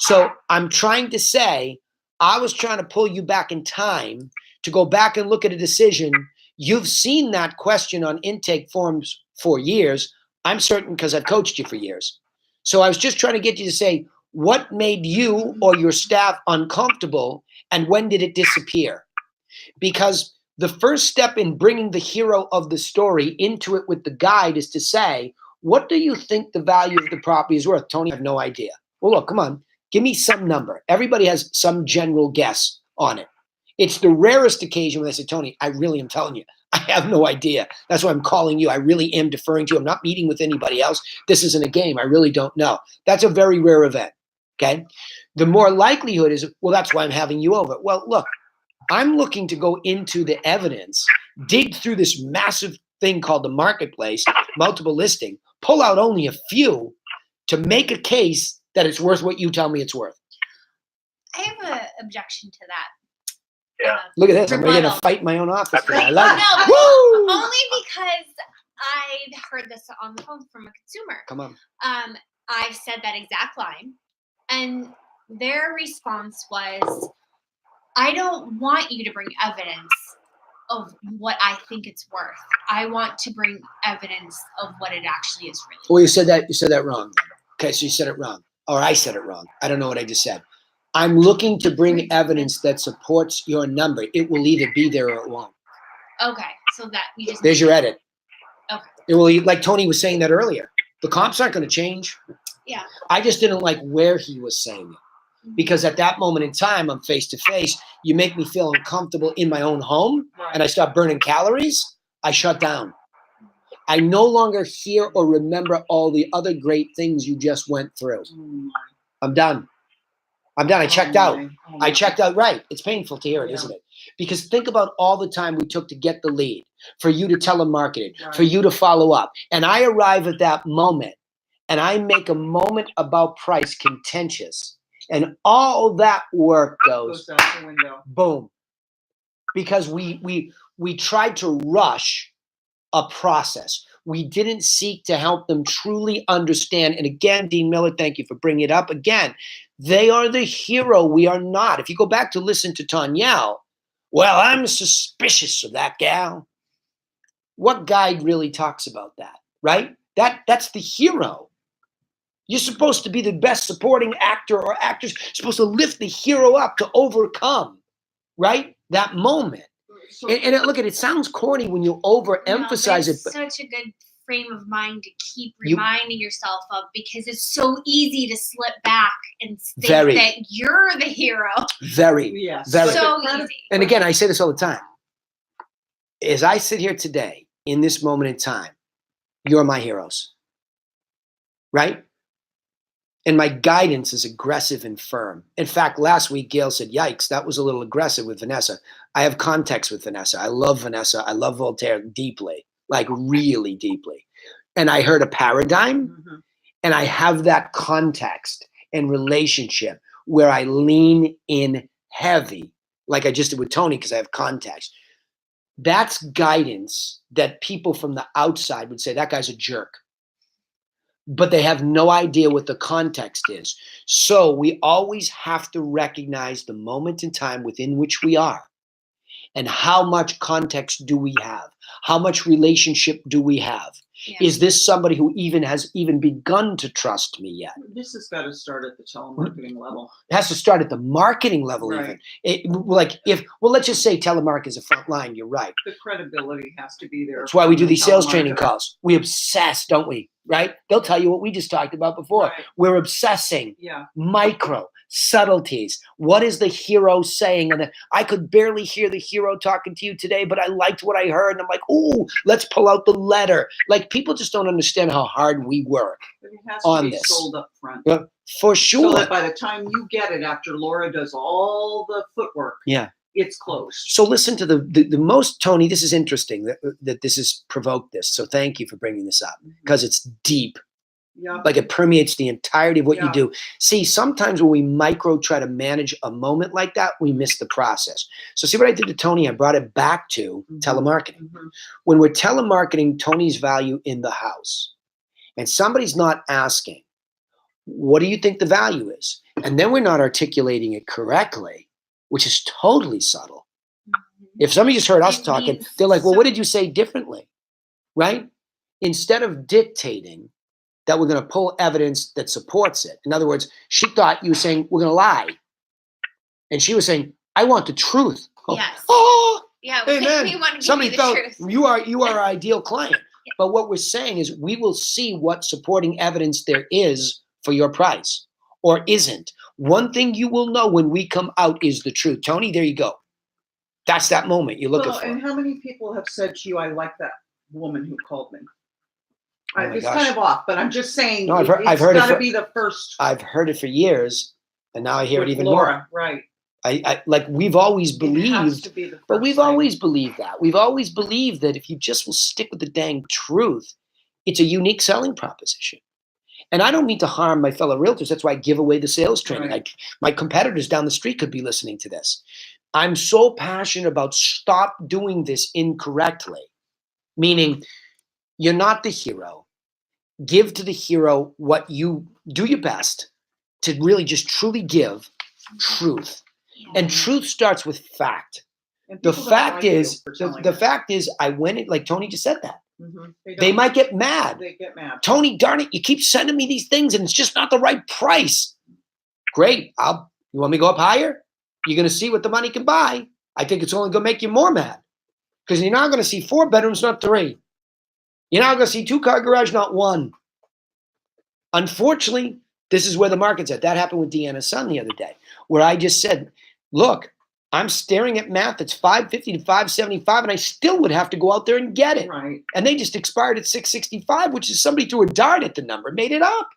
So I'm trying to say, I was trying to pull you back in time to go back and look at a decision. You've seen that question on intake forms for years. I'm certain because I've coached you for years. So I was just trying to get you to say, what made you or your staff uncomfortable and when did it disappear? Because the first step in bringing the hero of the story into it with the guide is to say, what do you think the value of the property is worth? Tony, I have no idea. Well, look, come on, give me some number. Everybody has some general guess on it. It's the rarest occasion when they say, Tony, I really am telling you, I have no idea. That's why I'm calling you. I really am deferring to you. I'm not meeting with anybody else. This isn't a game. I really don't know. That's a very rare event, okay? The more likelihood is, well, that's why I'm having you over. Well, look, I'm looking to go into the evidence, dig through this massive thing called the marketplace, multiple listing, pull out only a few to make a case that it's worth what you tell me it's worth. I have an objection to that. Yeah. Look at this. I'm ready to Rebuttal. fight in my own office. I I love it. No, Woo! only because I heard this on the phone from a consumer. Come on. I've said that exact line, and their response was, I don't want you to bring evidence of what I think it's worth. I want to bring evidence of what it actually is really. Well, you said that wrong. Okay, so you said it wrong. Or I said it wrong. I don't know what I just said. I'm looking to bring evidence that supports your number. It will either be there or it won't. Okay, so that you just. There's your edit. Okay. It will, like Tony was saying that earlier. The comps aren't going to change. Yeah. I just didn't like where he was saying it. Because at that moment in time, I'm face to face. You make me feel uncomfortable in my own home, and I start burning calories. I shut down. I no longer hear or remember all the other great things you just went through. I'm done. I checked out. I checked out. Right. It's painful to hear it, isn't it? Because think about all the time we took to get the lead, for you to telemarket it, for you to follow up. And I arrive at that moment, and I make a moment about price contentious. And all that work goes out the window. Boom. Because we tried to rush a process. We didn't seek to help them truly understand. And again, Dean Miller, thank you for bringing it up again. They are the hero. We are not. If you go back to listen to Tanyelle, well, I'm suspicious of that gal. What guide really talks about that, right? That's the hero. You're supposed to be the best supporting actor or actress. You're supposed to lift the hero up to overcome, right? That moment. And look at it, sounds corny when you overemphasize it. But such a good frame of mind to keep reminding yourself of, because it's so easy to slip back and think that you're the hero. Very. So easy. And again, I say this all the time. As I sit here today, in this moment in time, you're my heroes. Right? And my guidance is aggressive and firm. In fact, last week, Gail said, yikes, that was a little aggressive with Vanessa. I have context with Vanessa. I love Vanessa. I love Voltaire deeply, like really deeply. And I heard a paradigm, and I have that context and relationship where I lean in heavy, like I just did with Tony, because I have context. That's guidance that people from the outside would say, that guy's a jerk. But they have no idea what the context is. So we always have to recognize the moment in time within which we are. And how much context do we have? How much relationship do we have? Yeah. Is this somebody who has begun to trust me yet? This has got to start at the telemarketing level. It has to start at the marketing level, right. Even. Let's just say telemarketing is a front line. You're right. The credibility has to be there. That's why we do these sales training calls. We obsess, don't we? Right? They'll tell you what we just talked about before. Right. We're obsessing. Yeah. Micro subtleties. What is the hero saying? And I could barely hear the hero talking to you today, but I liked what I heard. And I'm like, ooh, let's pull out the letter. Like, people just don't understand how hard we work on this. It has to be sold up front. Yeah, for sure. So that by the time you get it, after Laura does all the footwork, it's closed. So listen to the most, Tony, this is interesting that this has provoked this. So thank you for bringing this up, because it's deep. Yeah. Like, it permeates the entirety of what you do. See, sometimes when we micro try to manage a moment like that, we miss the process. So see what I did to Tony? I brought it back to telemarketing. When we're telemarketing Tony's value in the house, and somebody's not asking, what do you think the value is? And then we're not articulating it correctly, which is totally subtle. If somebody just heard us talking, they're like, well, what did you say differently? Right? Instead of dictating that we're going to pull evidence that supports it. In other words, she thought you were saying, we're going to lie. And she was saying, I want the truth. Yes. Oh, yeah. Amen. We want to Somebody give you the felt truth. you are our ideal client. Yeah. But what we're saying is, we will see what supporting evidence there is for your price or isn't. One thing you will know when we come out is the truth. Tony, there you go. That's that moment you're looking for. And how many people have said to you, I like that woman who called me? Oh it's kind of off, but I'm just saying, no, I've heard it's got to be the first. I've heard it for years, and now I hear it even Laura, more. Right. I like, we've always believed, it has to be the but we've thing. always believed that. We've always believed that if you just will stick with the dang truth, it's a unique selling proposition. And I don't mean to harm my fellow realtors. That's why I give away the sales training. Right. Like, my competitors down the street could be listening to this. I'm so passionate about stop doing this incorrectly. Meaning, You're not the hero. Give to the hero what you do your best to really just truly give truth. And truth starts with fact. And The people don't fact like you is, for telling the it. fact is, I went in, like Tony just said that. They don't. might get mad. They get mad. Tony, darn it, you keep sending me these things and it's just not the right price. Great. You want me to go up higher? You're going to see what the money can buy. I think it's only going to make you more mad because you're not going to see 4 bedrooms, not 3. You're not going to see 2-car garage, not 1. Unfortunately, this is where the market's at. That happened with Deanna's son the other day, where I just said, look, I'm staring at math that's 550 to 575, and I still would have to go out there and get it. Right. And they just expired at 665, which is somebody threw a dart at the number, made it up.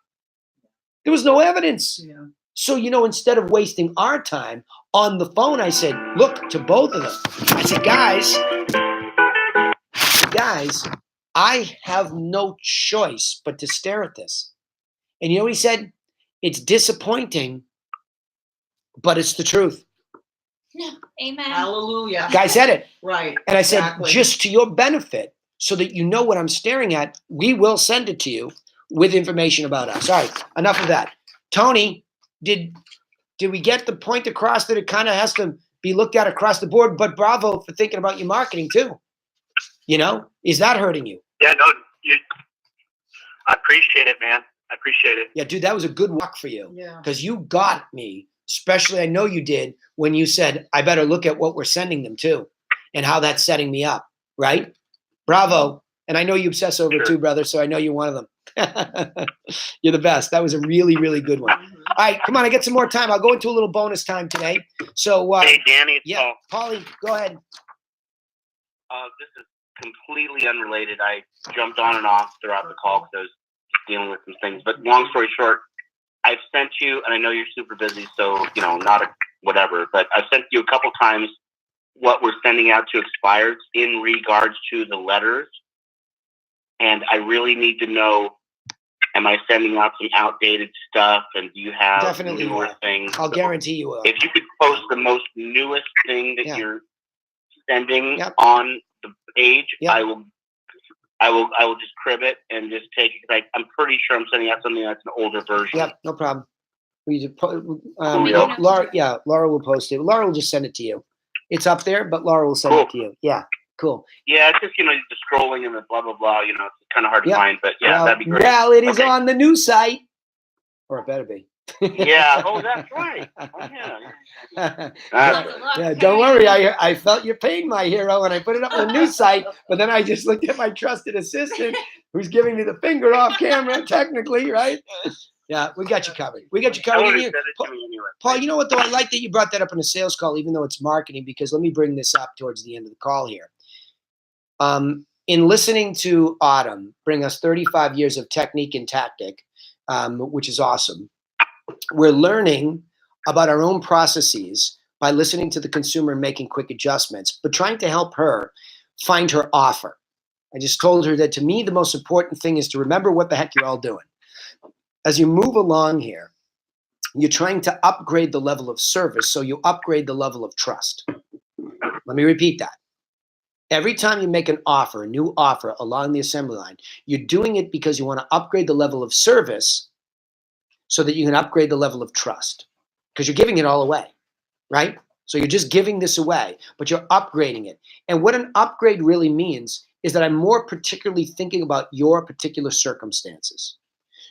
There was no evidence. Yeah. So, instead of wasting our time on the phone, I said, look to both of them. I said, guys, I have no choice but to stare at this. And you know what he said? It's disappointing, but it's the truth. Amen. Hallelujah. Guy said it. Right. And I said, exactly. just to your benefit, so that you know what I'm staring at, we will send it to you with information about us. All right, enough of that. Tony, did we get the point across that it kind of has to be looked at across the board? But bravo for thinking about your marketing too. Is that hurting you? Yeah, no, I appreciate it, man. I appreciate it. Yeah, dude, that was a good walk for you. Yeah. Because you got me, especially I know you did, when you said, I better look at what we're sending them to and how that's setting me up, right? Bravo. And I know you obsess over it too, brother, so I know you're one of them. You're the best. That was a really, really good one. All right, come on, I get some more time. I'll go into a little bonus time today. So, hey, Danny, it's yeah, Paulie, go ahead. This is completely unrelated. I jumped on and off throughout the call because I was dealing with some things. But long story short, I've sent you, and I know you're super busy, so, not a whatever, but I've sent you a couple times what we're sending out to expireds in regards to the letters. And I really need to know, am I sending out some outdated stuff? And do you have Definitely newer things? I'll guarantee you will. If you could post the most newest thing that Yeah. you're sending Yep. on the page, Yep. I will just crib it and just take it. Like, I'm pretty sure I'm sending out something that's an older version. Yep, no problem. Cool. Laura will post it. Laura will just send it to you. It's up there, but Laura will send it to you. Yeah, cool. Yeah, it's just, the scrolling and the blah, blah, blah, it's kind of hard to Yep. find, but yeah, that'd be great. Well, it is Okay. on the new site. Or it better be. Yeah, oh, that's right. Oh, yeah. Yeah, don't worry. I felt your pain, my hero, and I put it up on the news site. But then I just looked at my trusted assistant, who's giving me the finger off camera, technically, right? Yeah, we got you covered. We got you I covered. would have Here. said it to me anyway. Paul, you know what, though? I like that you brought that up in a sales call, even though it's marketing, because let me bring this up towards the end of the call here. In listening to Autumn bring us 35 years of technique and tactic, which is awesome, we're learning about our own processes by listening to the consumer and making quick adjustments, but trying to help her find her offer. I just told her that to me, the most important thing is to remember what the heck you're all doing. As you move along here, you're trying to upgrade the level of service, so you upgrade the level of trust. Let me repeat that. Every time you make an offer, a new offer along the assembly line, you're doing it because you want to upgrade the level of service so that you can upgrade the level of trust, because you're giving it all away, right? So you're just giving this away, but you're upgrading it. And what an upgrade really means is that I'm more particularly thinking about your particular circumstances.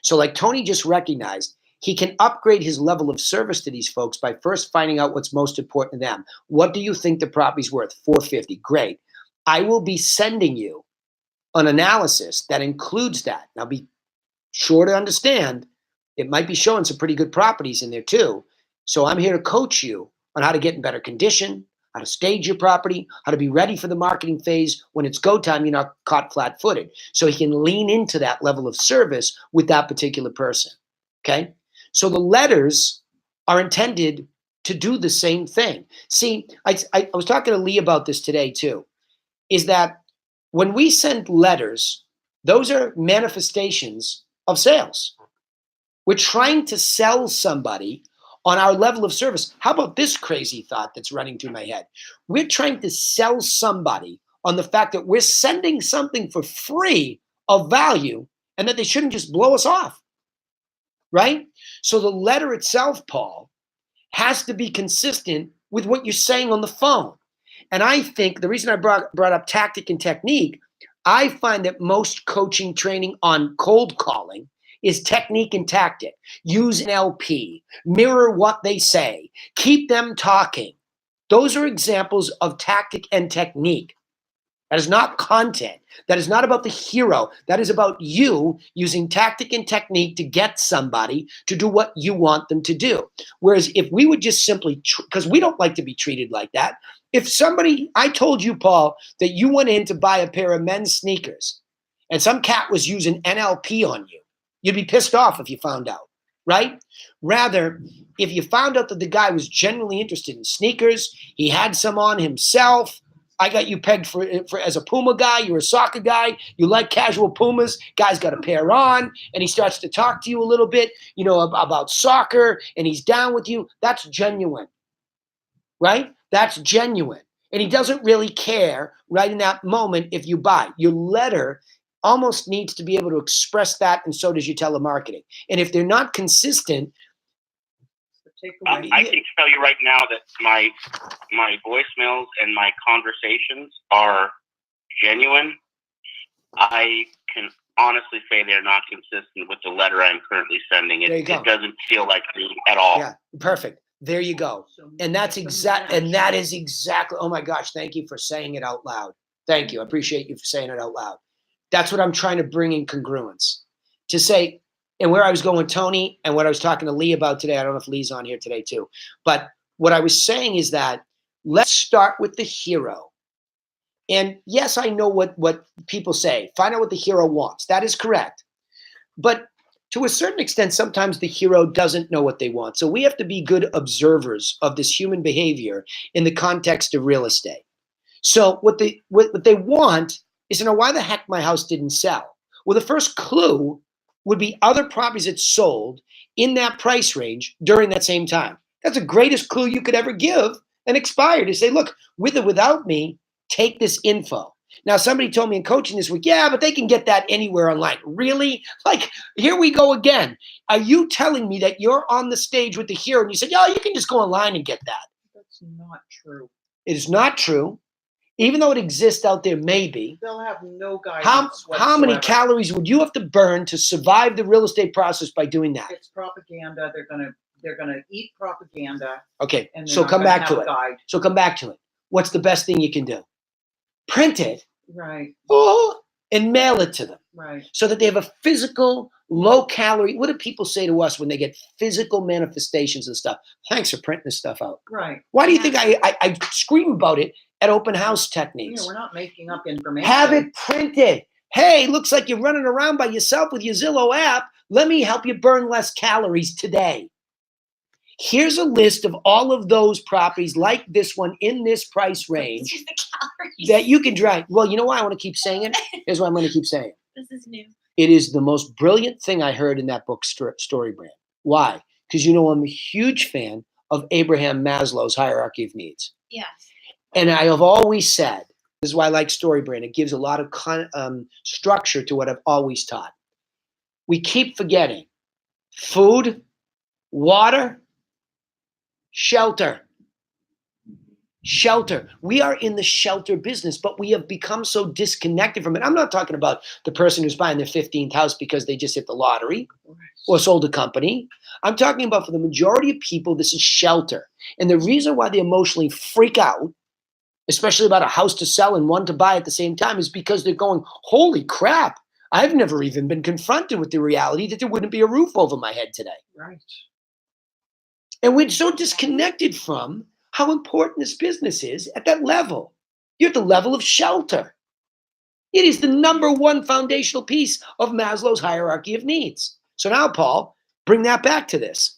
So like Tony just recognized, he can upgrade his level of service to these folks by first finding out what's most important to them. What do you think the property's worth? $450. Great. I will be sending you an analysis that includes that. Now be sure to understand, it might be showing some pretty good properties in there too. So I'm here to coach you on how to get in better condition, how to stage your property, how to be ready for the marketing phase. When it's go time, you're not caught flat-footed. So he can lean into that level of service with that particular person, okay? So the letters are intended to do the same thing. See, I was talking to Lee about this today too, is that when we send letters, those are manifestations of sales. We're trying to sell somebody on our level of service. How about this crazy thought that's running through my head? We're trying to sell somebody on the fact that we're sending something for free of value and that they shouldn't just blow us off, right? So the letter itself, Paul, has to be consistent with what you're saying on the phone. And I think the reason I brought up tactic and technique, I find that most coaching training on cold calling is technique and tactic. Use an LP, mirror what they say, keep them talking. Those are examples of tactic and technique. That is not content. That is not about the hero. That is about you using tactic and technique to get somebody to do what you want them to do. Whereas if we would just simply, because we don't like to be treated like that. If somebody, I told you, Paul, that you went in to buy a pair of men's sneakers and some cat was using NLP on you, you'd be pissed off if you found out, right? Rather, if you found out that the guy was genuinely interested in sneakers, he had some on himself, I got you pegged for as a Puma guy. You're a soccer guy. You like casual Pumas. Guy's got a pair on, and he starts to talk to you a little bit, about soccer, and he's down with you. That's genuine, right? That's genuine. And he doesn't really care right in that moment if you buy. Your letter almost needs to be able to express that, and so does your telemarketing. And if they're not consistent, I can tell you right now that my voicemails and my conversations are genuine. I can honestly say they're not consistent with the letter I'm currently sending. It doesn't feel like me at all. Yeah, perfect. There you go. And that is exactly, oh my gosh, thank you for saying it out loud. Thank you. I appreciate you for saying it out loud. That's what I'm trying to bring in congruence. To say, and where I was going, Tony, and what I was talking to Lee about today, I don't know if Lee's on here today too, but what I was saying is that let's start with the hero. And yes, I know what people say. Find out what the hero wants. That is correct. But to a certain extent, sometimes the hero doesn't know what they want. So we have to be good observers of this human behavior in the context of real estate. So what they want is to know why the heck my house didn't sell. Well, the first clue would be other properties that sold in that price range during that same time. That's the greatest clue you could ever give an expired to say, look, with or without me, take this info. Now, somebody told me in coaching this week, yeah, but they can get that anywhere online. Really? Like, here we go again. Are you telling me that you're on the stage with the hero and you said, you can just go online and get that? That's not true. It is not true. Even though it exists out there, maybe. They'll have no guidance how many calories would you have to burn to survive the real estate process by doing that? It's propaganda. They're gonna eat propaganda. Okay, so come back to it. So come back to it. What's the best thing you can do? Print it. Right. And mail it to them. Right. So that they have a physical, low calorie. What do people say to us when they get physical manifestations and stuff? Thanks for printing this stuff out. Right. Why do you think I scream about it at open house techniques? Yeah, we're not making up information. Have it printed. Hey, looks like you're running around by yourself with your Zillow app. Let me help you burn less calories today. Here's a list of all of those properties like this one in this price range that you can drive. Well, you know why I want to keep saying it? Here's why I'm going to keep saying it. This is new. It is the most brilliant thing I heard in that book, Story Brand. Why? Because I'm a huge fan of Abraham Maslow's hierarchy of needs. Yes. And I have always said, this is why I like Story Brand. It gives a lot of structure to what I've always taught. We keep forgetting food, water, shelter. Shelter. We are in the shelter business, but we have become so disconnected from it. I'm not talking about the person who's buying their 15th house because they just hit the lottery or sold a company. I'm talking about for the majority of people, this is shelter. And the reason why they emotionally freak out, especially about a house to sell and one to buy at the same time, is because they're going, holy crap, I've never even been confronted with the reality that there wouldn't be a roof over my head today. Right. And we're so disconnected from how important this business is at that level. You're at the level of shelter. It is the number one foundational piece of Maslow's hierarchy of needs. So now, Paul, bring that back to this.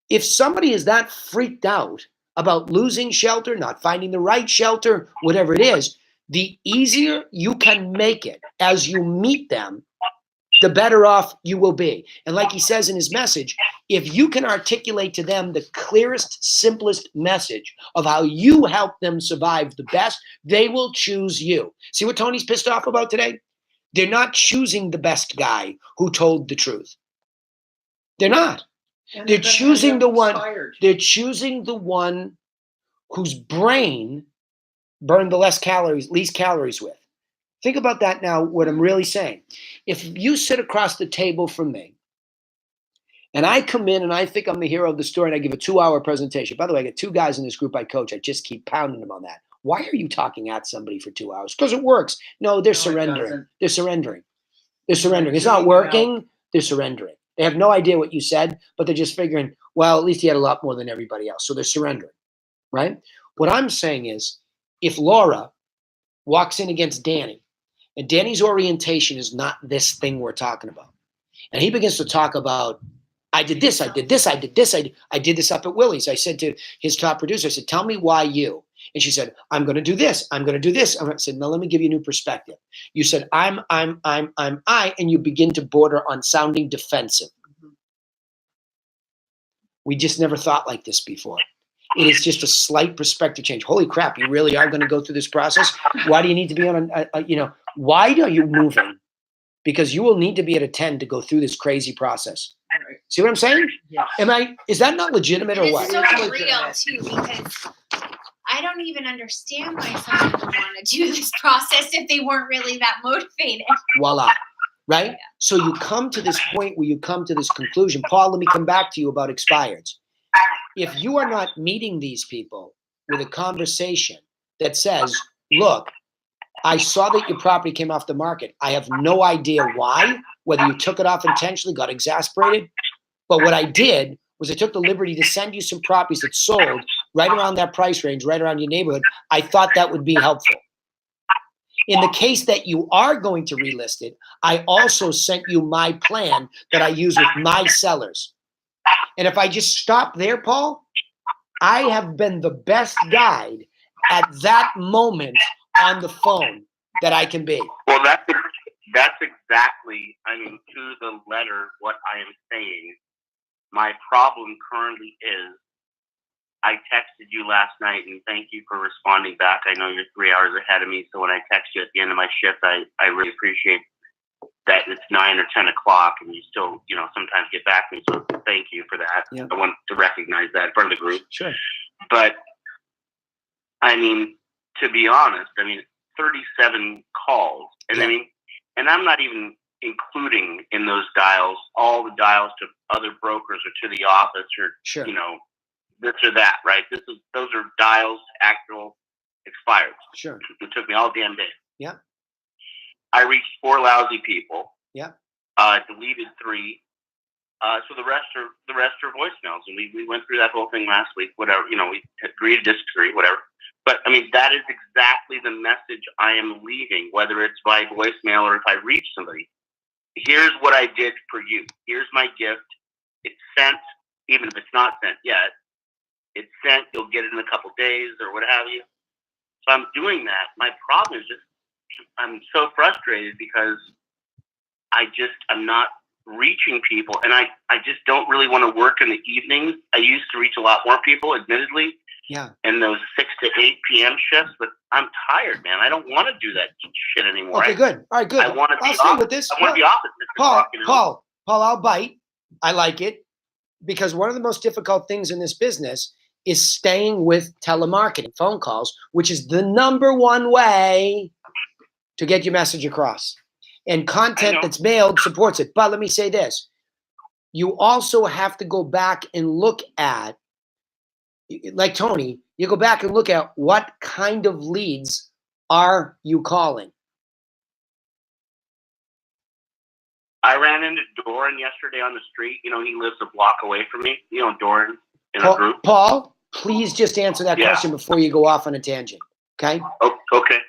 If somebody is that freaked out about losing shelter, not finding the right shelter, whatever it is, the easier you can make it as you meet them, the better off you will be. And like he says in his message, if you can articulate to them the clearest, simplest message of how you help them survive the best, they will choose you. See what Tony's pissed off about today? They're not choosing the best guy who told the truth. They're not. And They're then choosing the one. expired. They're choosing the one whose brain burned the least calories with. Think about that now, what I'm really saying. If you sit across the table from me, and I come in and I think I'm the hero of the story and I give a 2-hour presentation. By the way, I got 2 guys in this group I coach. I just keep pounding them on that. Why are you talking at somebody for 2 hours? Because it works. No, they're surrendering. They're surrendering. They're surrendering. It's not working. They're surrendering. They have no idea what you said, but they're just figuring, well, at least he had a lot more than everybody else. So they're surrendering, right? What I'm saying is, if Laura walks in against Danny, and Danny's orientation is not this thing we're talking about, and he begins to talk about, I did this, I did this, I did this, I did this up at Willie's. I said to his top producer, I said, tell me why you. And she said, I'm going to do this. I'm going to do this. I said, now let me give you a new perspective. You said, I, and you begin to border on sounding defensive. We just never thought like this before. It is just a slight perspective change. Holy crap, you really are going to go through this process? Why do you need to be on why are you moving? Because you will need to be at a 10 to go through this crazy process. See what I'm saying? Yes. Is that not legitimate or what? It's so real too, because I don't even understand why someone would want to do this process if they weren't really that motivated. Voila. Right? So you come to this point where you come to this conclusion. Paul, let me come back to you about expireds. If you are not meeting these people with a conversation that says, look, I saw that your property came off the market. I have no idea why, whether you took it off intentionally, got exasperated. But what I did was I took the liberty to send you some properties that sold right around that price range, right around your neighborhood. I thought that would be helpful. In the case that you are going to relist it, I also sent you my plan that I use with my sellers. And if I just stop there, Paul, I have been the best guide at that moment on the phone that I can be. Well, that's exactly, to the letter, what I am saying. My problem currently is, I texted you last night, and thank you for responding back. I know you're 3 hours ahead of me, so when I text you at the end of my shift, I really appreciate that it's 9 or 10 o'clock, and you still, sometimes get back to me, so thank you for that. Yeah. I want to recognize that in front of the group. Sure. But, to be honest, 37 calls, and Yeah. And I'm not even including in those dials all the dials to other brokers or to the office or, Sure. This or that, right? Those are dials, actual expired. Sure. It took me all damn day. Yeah. I reached 4 lousy people. Yeah. Deleted 3. So the rest are voicemails, and we went through that whole thing last week. Whatever, we agree to disagree, whatever. But that is exactly the message I am leaving, whether it's by voicemail or if I reach somebody. Here's what I did for you. Here's my gift. It's sent, even if it's not sent yet. It's sent. You'll get it in a couple days or what have you. So I'm doing that. My problem is just I'm so frustrated because I'm not reaching people, and I just don't really want to work in the evenings. I used to reach a lot more people, admittedly. Yeah. In those 6 to 8 p.m. shifts, but I'm tired, man. I don't want to do that shit anymore. Okay, good. All right, good. I want to be I'll stay with this. I want to be opposite. Paul, I'll bite. I like it, because one of the most difficult things in this business is staying with telemarketing, phone calls, which is the number one way to get your message across. And content that's mailed supports it. But let me say this. You also have to go back and look at, like Tony, you go back and look at what kind of leads are you calling? I ran into Doran yesterday on the street. He lives a block away from me. Doran in Paul, a group. Paul, please just answer that question before you go off on a tangent. Okay? Oh, okay.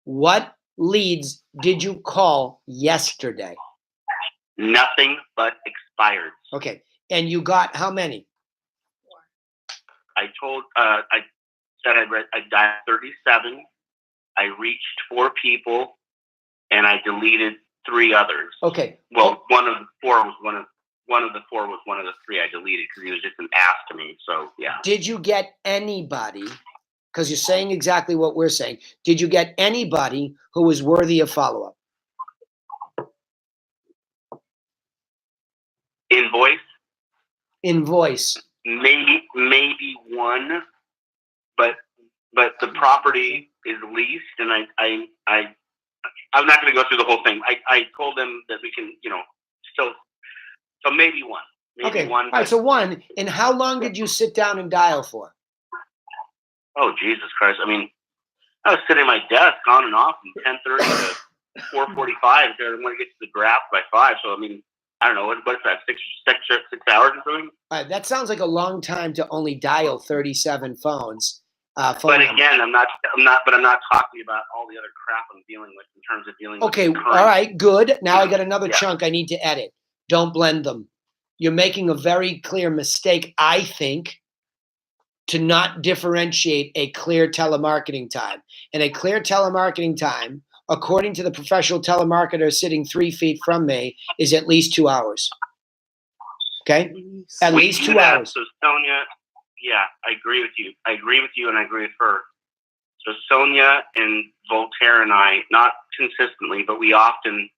What leads did you call yesterday? Nothing but expired. Okay. And you got how many? I said I dialed 37. I reached 4 people, and I deleted 3 others. Okay. Well, one of the 4 was one of the 3 I deleted because he was just an ass to me. So yeah. Did you get anybody? Because you're saying exactly what we're saying. Did you get anybody who was worthy of follow-up? Invoice, maybe one, but the property is leased, and I'm not going to go through the whole thing. I told them that we can, so maybe one. Okay. All right. So one. And how long did you sit down and dial for? Oh, Jesus Christ. I mean, I was sitting at my desk on and off from 10:30 to 4:45. I want to get to the draft by 5. So, I mean, I don't know. What's that, 6 hours or something? All right. That sounds like a long time to only dial 37 phones. But again, I'm not talking about all the other crap I'm dealing with in terms of dealing with. Okay. All right. Good. Now I got another chunk I need to edit. Don't blend them. You're making a very clear mistake, I think, to not differentiate a clear telemarketing time. And a clear telemarketing time, according to the professional telemarketer sitting 3 feet from me, is at least 2 hours. Okay? At least 2 hours. So Sonia, yeah, I agree with you. I agree with you and I agree with her. So Sonia and Voltaire and I, not consistently, but we often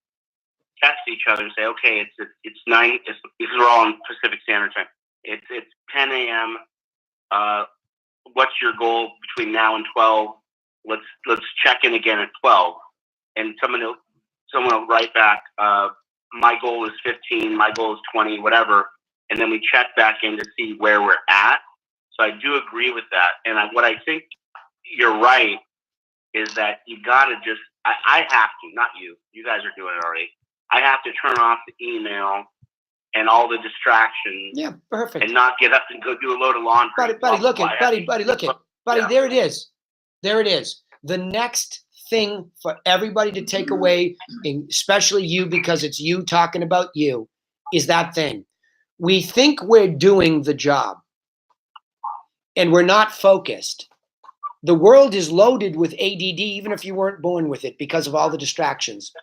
text each other and say, okay, it's 9. These are all in Pacific Standard Time. It's 10 a.m. What's your goal between now and 12? Let's check in again at 12. And someone will write back, my goal is 15, my goal is 20, whatever. And then we check back in to see where we're at. So I do agree with that. And what I think you're right is that you got to just, I have to, not you. You guys are doing it already. I have to turn off the email and all the distractions. Yeah, perfect. And not get up and go do a load of laundry. Buddy, look at. Yeah. There it is. There it is. The next thing for everybody to take away, especially you, because it's you talking about you, is that thing. We think we're doing the job and we're not focused. The world is loaded with ADD, even if you weren't born with it, because of all the distractions.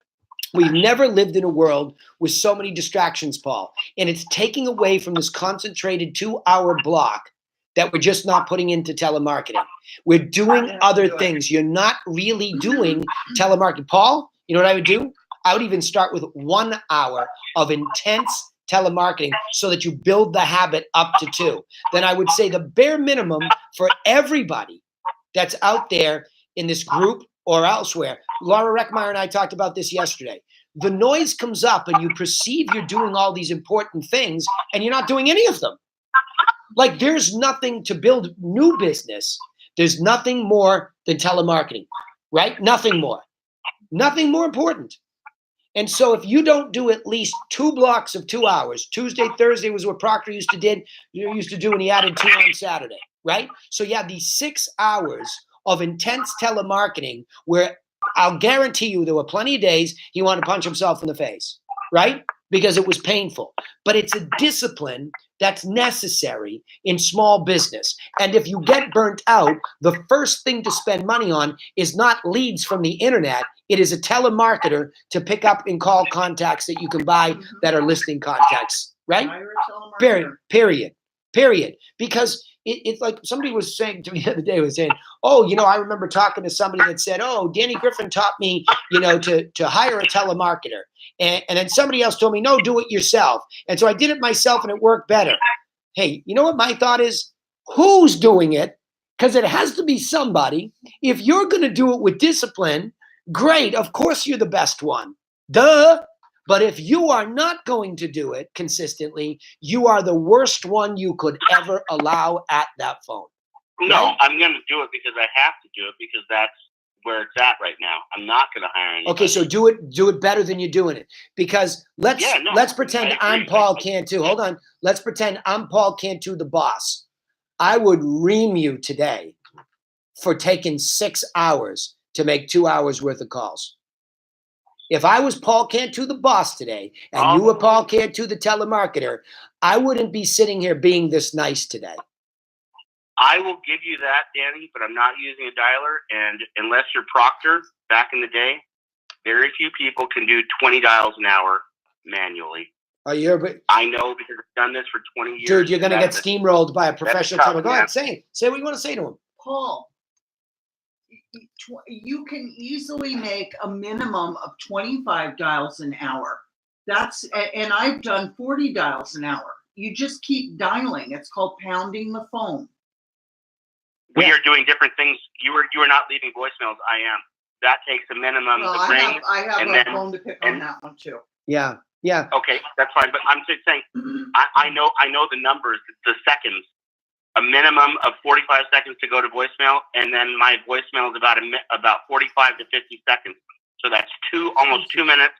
We've never lived in a world with so many distractions, Paul. And it's taking away from this concentrated 2-hour block that we're just not putting into telemarketing. We're doing other things. You're not really doing telemarketing. Paul, you know what I would do? I would even start with 1 hour of intense telemarketing so that you build the habit up to 2. Then I would say the bare minimum for everybody that's out there in this group or elsewhere. Laura Reckmeyer and I talked about this yesterday. The noise comes up and you perceive you're doing all these important things and you're not doing any of them. Like there's nothing to build new business. There's nothing more than telemarketing, right? Nothing more. Nothing more important. And so if you don't do at least 2 blocks of 2 hours, Tuesday, Thursday was what Proctor used to do when he added 2 on Saturday, right? So you have these 6 hours of intense telemarketing where I'll guarantee you there were plenty of days he wanted to punch himself in the face, right? Because it was painful. But it's a discipline that's necessary in small business. And if you get burnt out, the first thing to spend money on is not leads from the internet. It is a telemarketer to pick up and call contacts that you can buy that are listing contacts, right? Period. Because it's like somebody was saying to me the other day, I remember talking to somebody that said, oh, Danny Griffin taught me, to hire a telemarketer. And then somebody else told me, no, do it yourself. And so I did it myself and it worked better. Hey, you know what my thought is? Who's doing it? Because it has to be somebody. If you're going to do it with discipline, great. Of course you're the best one. Duh. But if you are not going to do it consistently, you are the worst one you could ever allow at that phone. No, right? I'm going to do it because I have to do it because that's where it's at right now. I'm not going to hire anybody. Okay, so do it better than you're doing it. Because let's pretend I'm Paul Cantu. Hold on. Let's pretend I'm Paul Cantu, the boss. I would ream you today for taking 6 hours to make 2 hours worth of calls. If I was Paul Cantu, the boss today, and you were Paul Cantu, the telemarketer, I wouldn't be sitting here being this nice today. I will give you that, Danny, but I'm not using a dialer. And unless you're Proctor, back in the day, very few people can do 20 dials an hour manually. I know because I've done this for 20 years. Dude, you're going to get steamrolled by a professional telemarketer. Go ahead, say what you want to say to him. Paul, you can easily make a minimum of 25 dials an hour. And I've done 40 dials an hour. You just keep dialing. It's called pounding the phone. We are doing different things. You are not leaving voicemails. I am. That takes a minimum of ring. I have a phone to pick on that one too. Yeah. Yeah. Okay, that's fine. But I'm just saying, I know the numbers, the seconds. A minimum of 45 seconds to go to voicemail, and then my voicemail is about 45 to 50 seconds. So that's almost 2 minutes.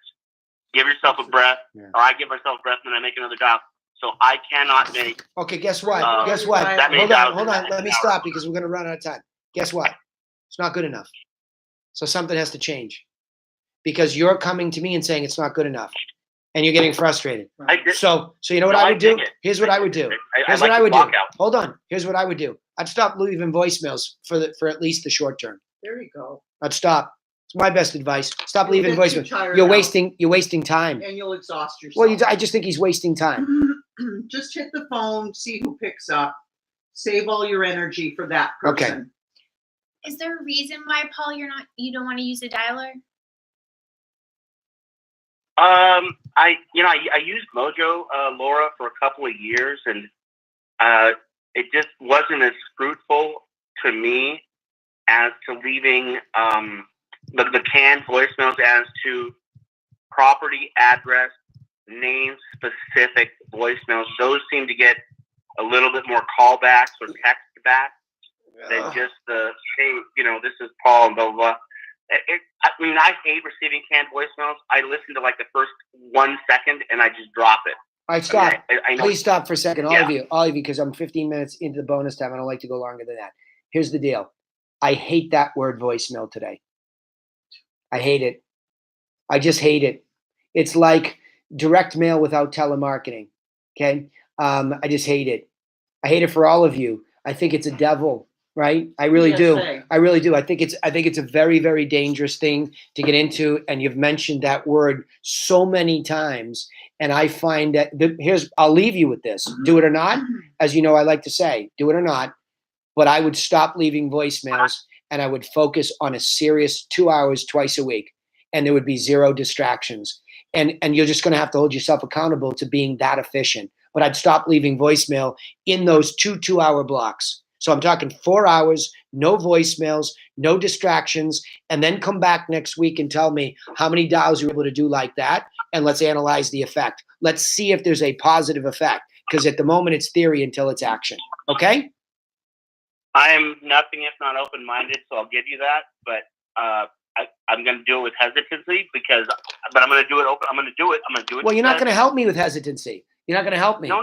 Give yourself a breath, or I give myself a breath, and then I make another dial. So I cannot make. Okay, guess what? Guess what? Hold on. Let me stop because we're going to run out of time. Guess what? It's not good enough. So something has to change because you're coming to me and saying it's not good enough, and you're getting frustrated. So you know what I would do? Here's what I would do. Here's what I would do. Hold on. Here's what I would do. I'd stop leaving voicemails for at least the short term. There you go. I'd stop. It's my best advice. Stop leaving voicemails. You're wasting time. And you'll exhaust yourself. Well, I just think he's wasting time. Just hit the phone, see who picks up. Save all your energy for that person. Okay. Is there a reason why, Paul, you don't want to use a dialer? I used Mojo, Laura, for a couple of years, and it just wasn't as fruitful to me as to leaving the canned voicemails as to property address, name specific voicemails. Those seem to get a little bit more callbacks or text back than just the, hey, this is Paul and blah, blah, blah. I hate receiving canned voicemails. I listen to like the first 1 second and I just drop it. All right, stop. Please stop for a second. All of you, because I'm 15 minutes into the bonus time. I don't like to go longer than that. Here's the deal. I hate that word voicemail today. I hate it. I just hate it. It's like direct mail without telemarketing. Okay. I just hate it. I hate it for all of you. I think it's a devil, right? I really do. I really do. I think it's a very, very dangerous thing to get into. And you've mentioned that word so many times. And I find that I'll leave you with this. Do it or not. As you know, I like to say, do it or not. But I would stop leaving voicemails and I would focus on a serious 2 hours twice a week. And there would be zero distractions. And you're just going to have to hold yourself accountable to being that efficient. But I'd stop leaving voicemail in those 2 hour blocks. So I'm talking 4 hours, no voicemails, no distractions, and then come back next week and tell me how many dials you're able to do like that. And let's analyze the effect. Let's see if there's a positive effect. Because at the moment it's theory until it's action. Okay? I am nothing if not open-minded, so I'll give you that. But I'm going to do it with hesitancy but I'm going to do it open. I'm going to do it. Well, you're not going to help me with hesitancy. You're not going to help me. No.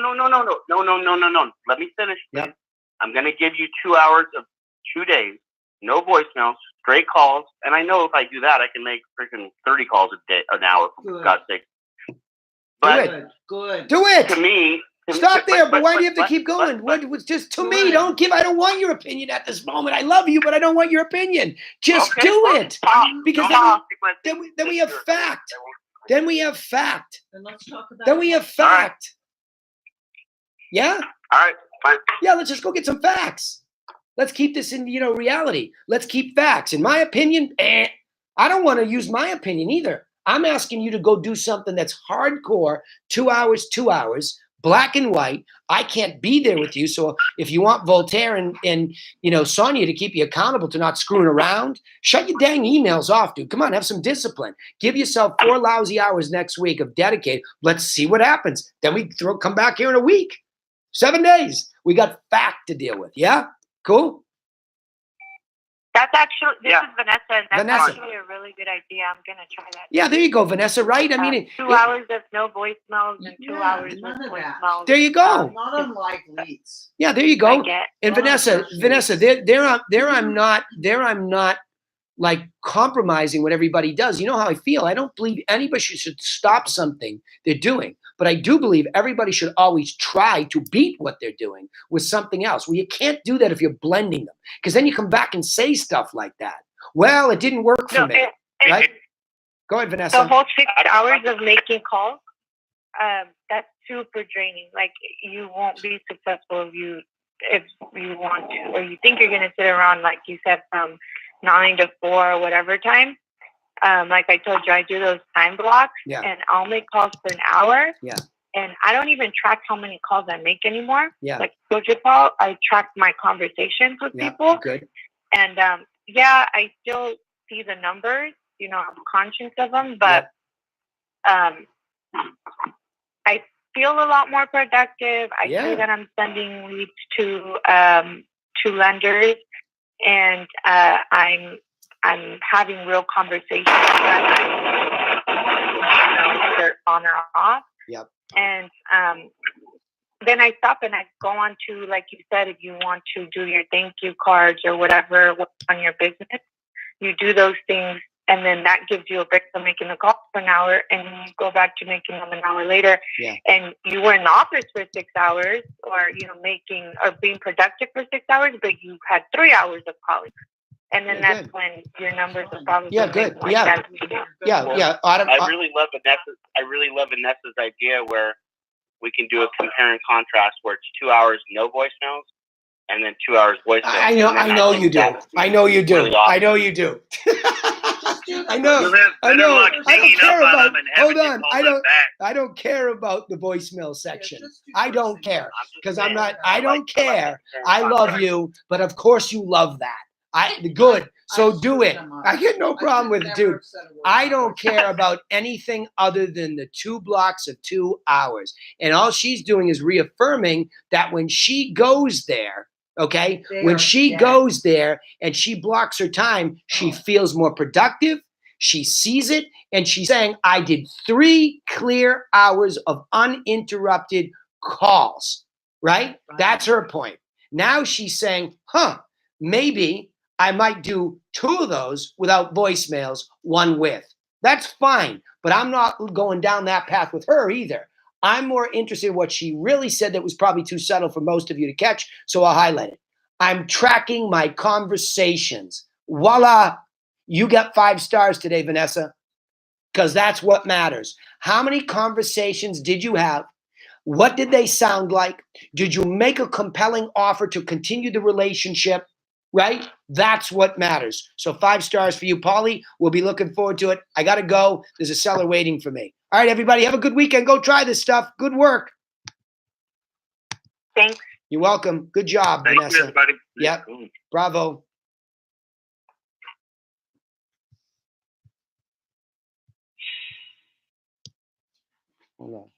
Let me finish, please. Yep. I'm going to give you 2 hours of 2 days, no voicemails, straight calls. And I know if I do that, I can make freaking 30 calls an hour, for God's sake. But Good. Do it. To me, stop there. But why do you have to keep going? It's just to me. I don't want your opinion at this moment. I love you, but I don't want your opinion. Just do it. Because then we have fact. Then we have fact. And let's talk about Then we have fact. Yeah? All right. Fine. Yeah, let's just go get some facts. Let's keep this in, reality. Let's keep facts. In my opinion, I don't want to use my opinion either. I'm asking you to go do something that's hardcore, 2 hours, black and white. I can't be there with you. So if you want Voltaire and Sonia to keep you accountable to not screwing around, shut your dang emails off, dude. Come on, have some discipline. Give yourself 4 lousy hours next week of dedicated. Let's see what happens. Then we come back here in a week. 7 days. We got fact to deal with. Yeah? Cool? That's actually, this is Vanessa. And that's Vanessa. actually a really good idea. I'm going to try that. Yeah, there you go, Vanessa, right? I mean, 2 hours of no voicemails and 2 hours with voicemails. there you go. Not unlike leads. Yeah, there you go. I get. And Vanessa, I'm not like compromising what everybody does. You know how I feel. I don't believe anybody should stop something they're doing. But I do believe everybody should always try to beat what they're doing with something else. Well, you can't do that if you're blending them, because then you come back and say stuff like that. Well, it didn't work for me, right? Go ahead, Vanessa. The whole 6 hours of making calls, that's super draining. Like, you won't be successful if you want to, or you think you're going to sit around, like you said, from 9 to 4 or whatever time. like I told you, I do those time blocks, Yeah. and I'll make calls for an hour. Yeah. And I don't even track how many calls I make anymore. Yeah. Like I told you, Paul, I track my conversations with people. Good. And yeah, I still see the numbers. You know, I'm conscious of them, but I feel a lot more productive. I see that I'm sending leads to lenders, and I'm having real conversations that they're on or off. Yep. And then I stop and I go on to, like you said, if you want to do your thank you cards or whatever on your business, you do those things, and then that gives you a break from making the call for an hour, and you go back to making them an hour later. Yeah. And you were in the office for 6 hours, or making or being productive for 6 hours, but you had 3 hours of calling. And then that's good. when your numbers are probably Good. more Yeah. sense to you. Yeah. I really love Vanessa's idea where we can do a compare and contrast where it's 2 hours no voicemails and then 2 hours voicemails. I know you do. I know you do. Really awesome. I know you do. I know. I Better know. luck I don't hanging care up on about. them and having Hold you on. call I them don't. back. I don't care about the voicemail section. just do I don't first care I'm just because I'm saying, not. I I don't like care. the I love contrast. you, but of course you love that. Good. So do it. I get no problem with it, dude. I don't care about anything other than the 2 blocks of 2 hours. And all she's doing is reaffirming that when she goes there, okay, when she goes there and she blocks her time, she feels more productive. She sees it, and she's saying, I did 3 clear hours of uninterrupted calls, right? That's her point. Now she's saying, maybe I might do 2 of those without voicemails, 1 with. That's fine, but I'm not going down that path with her either. I'm more interested in what she really said that was probably too subtle for most of you to catch, so I'll highlight it. I'm tracking my conversations. Voila. You got 5 stars today, Vanessa, because that's what matters. How many conversations did you have? What did they sound like? Did you make a compelling offer to continue the relationship? Right? That's what matters. So 5 stars for you, Paulie. We'll be looking forward to it. I got to go. There's a seller waiting for me. All right, everybody, have a good weekend. Go try this stuff. Good work. Thanks. You're welcome. Good job, Thank Vanessa. you, everybody. Yep. Cool. Bravo. Hold on.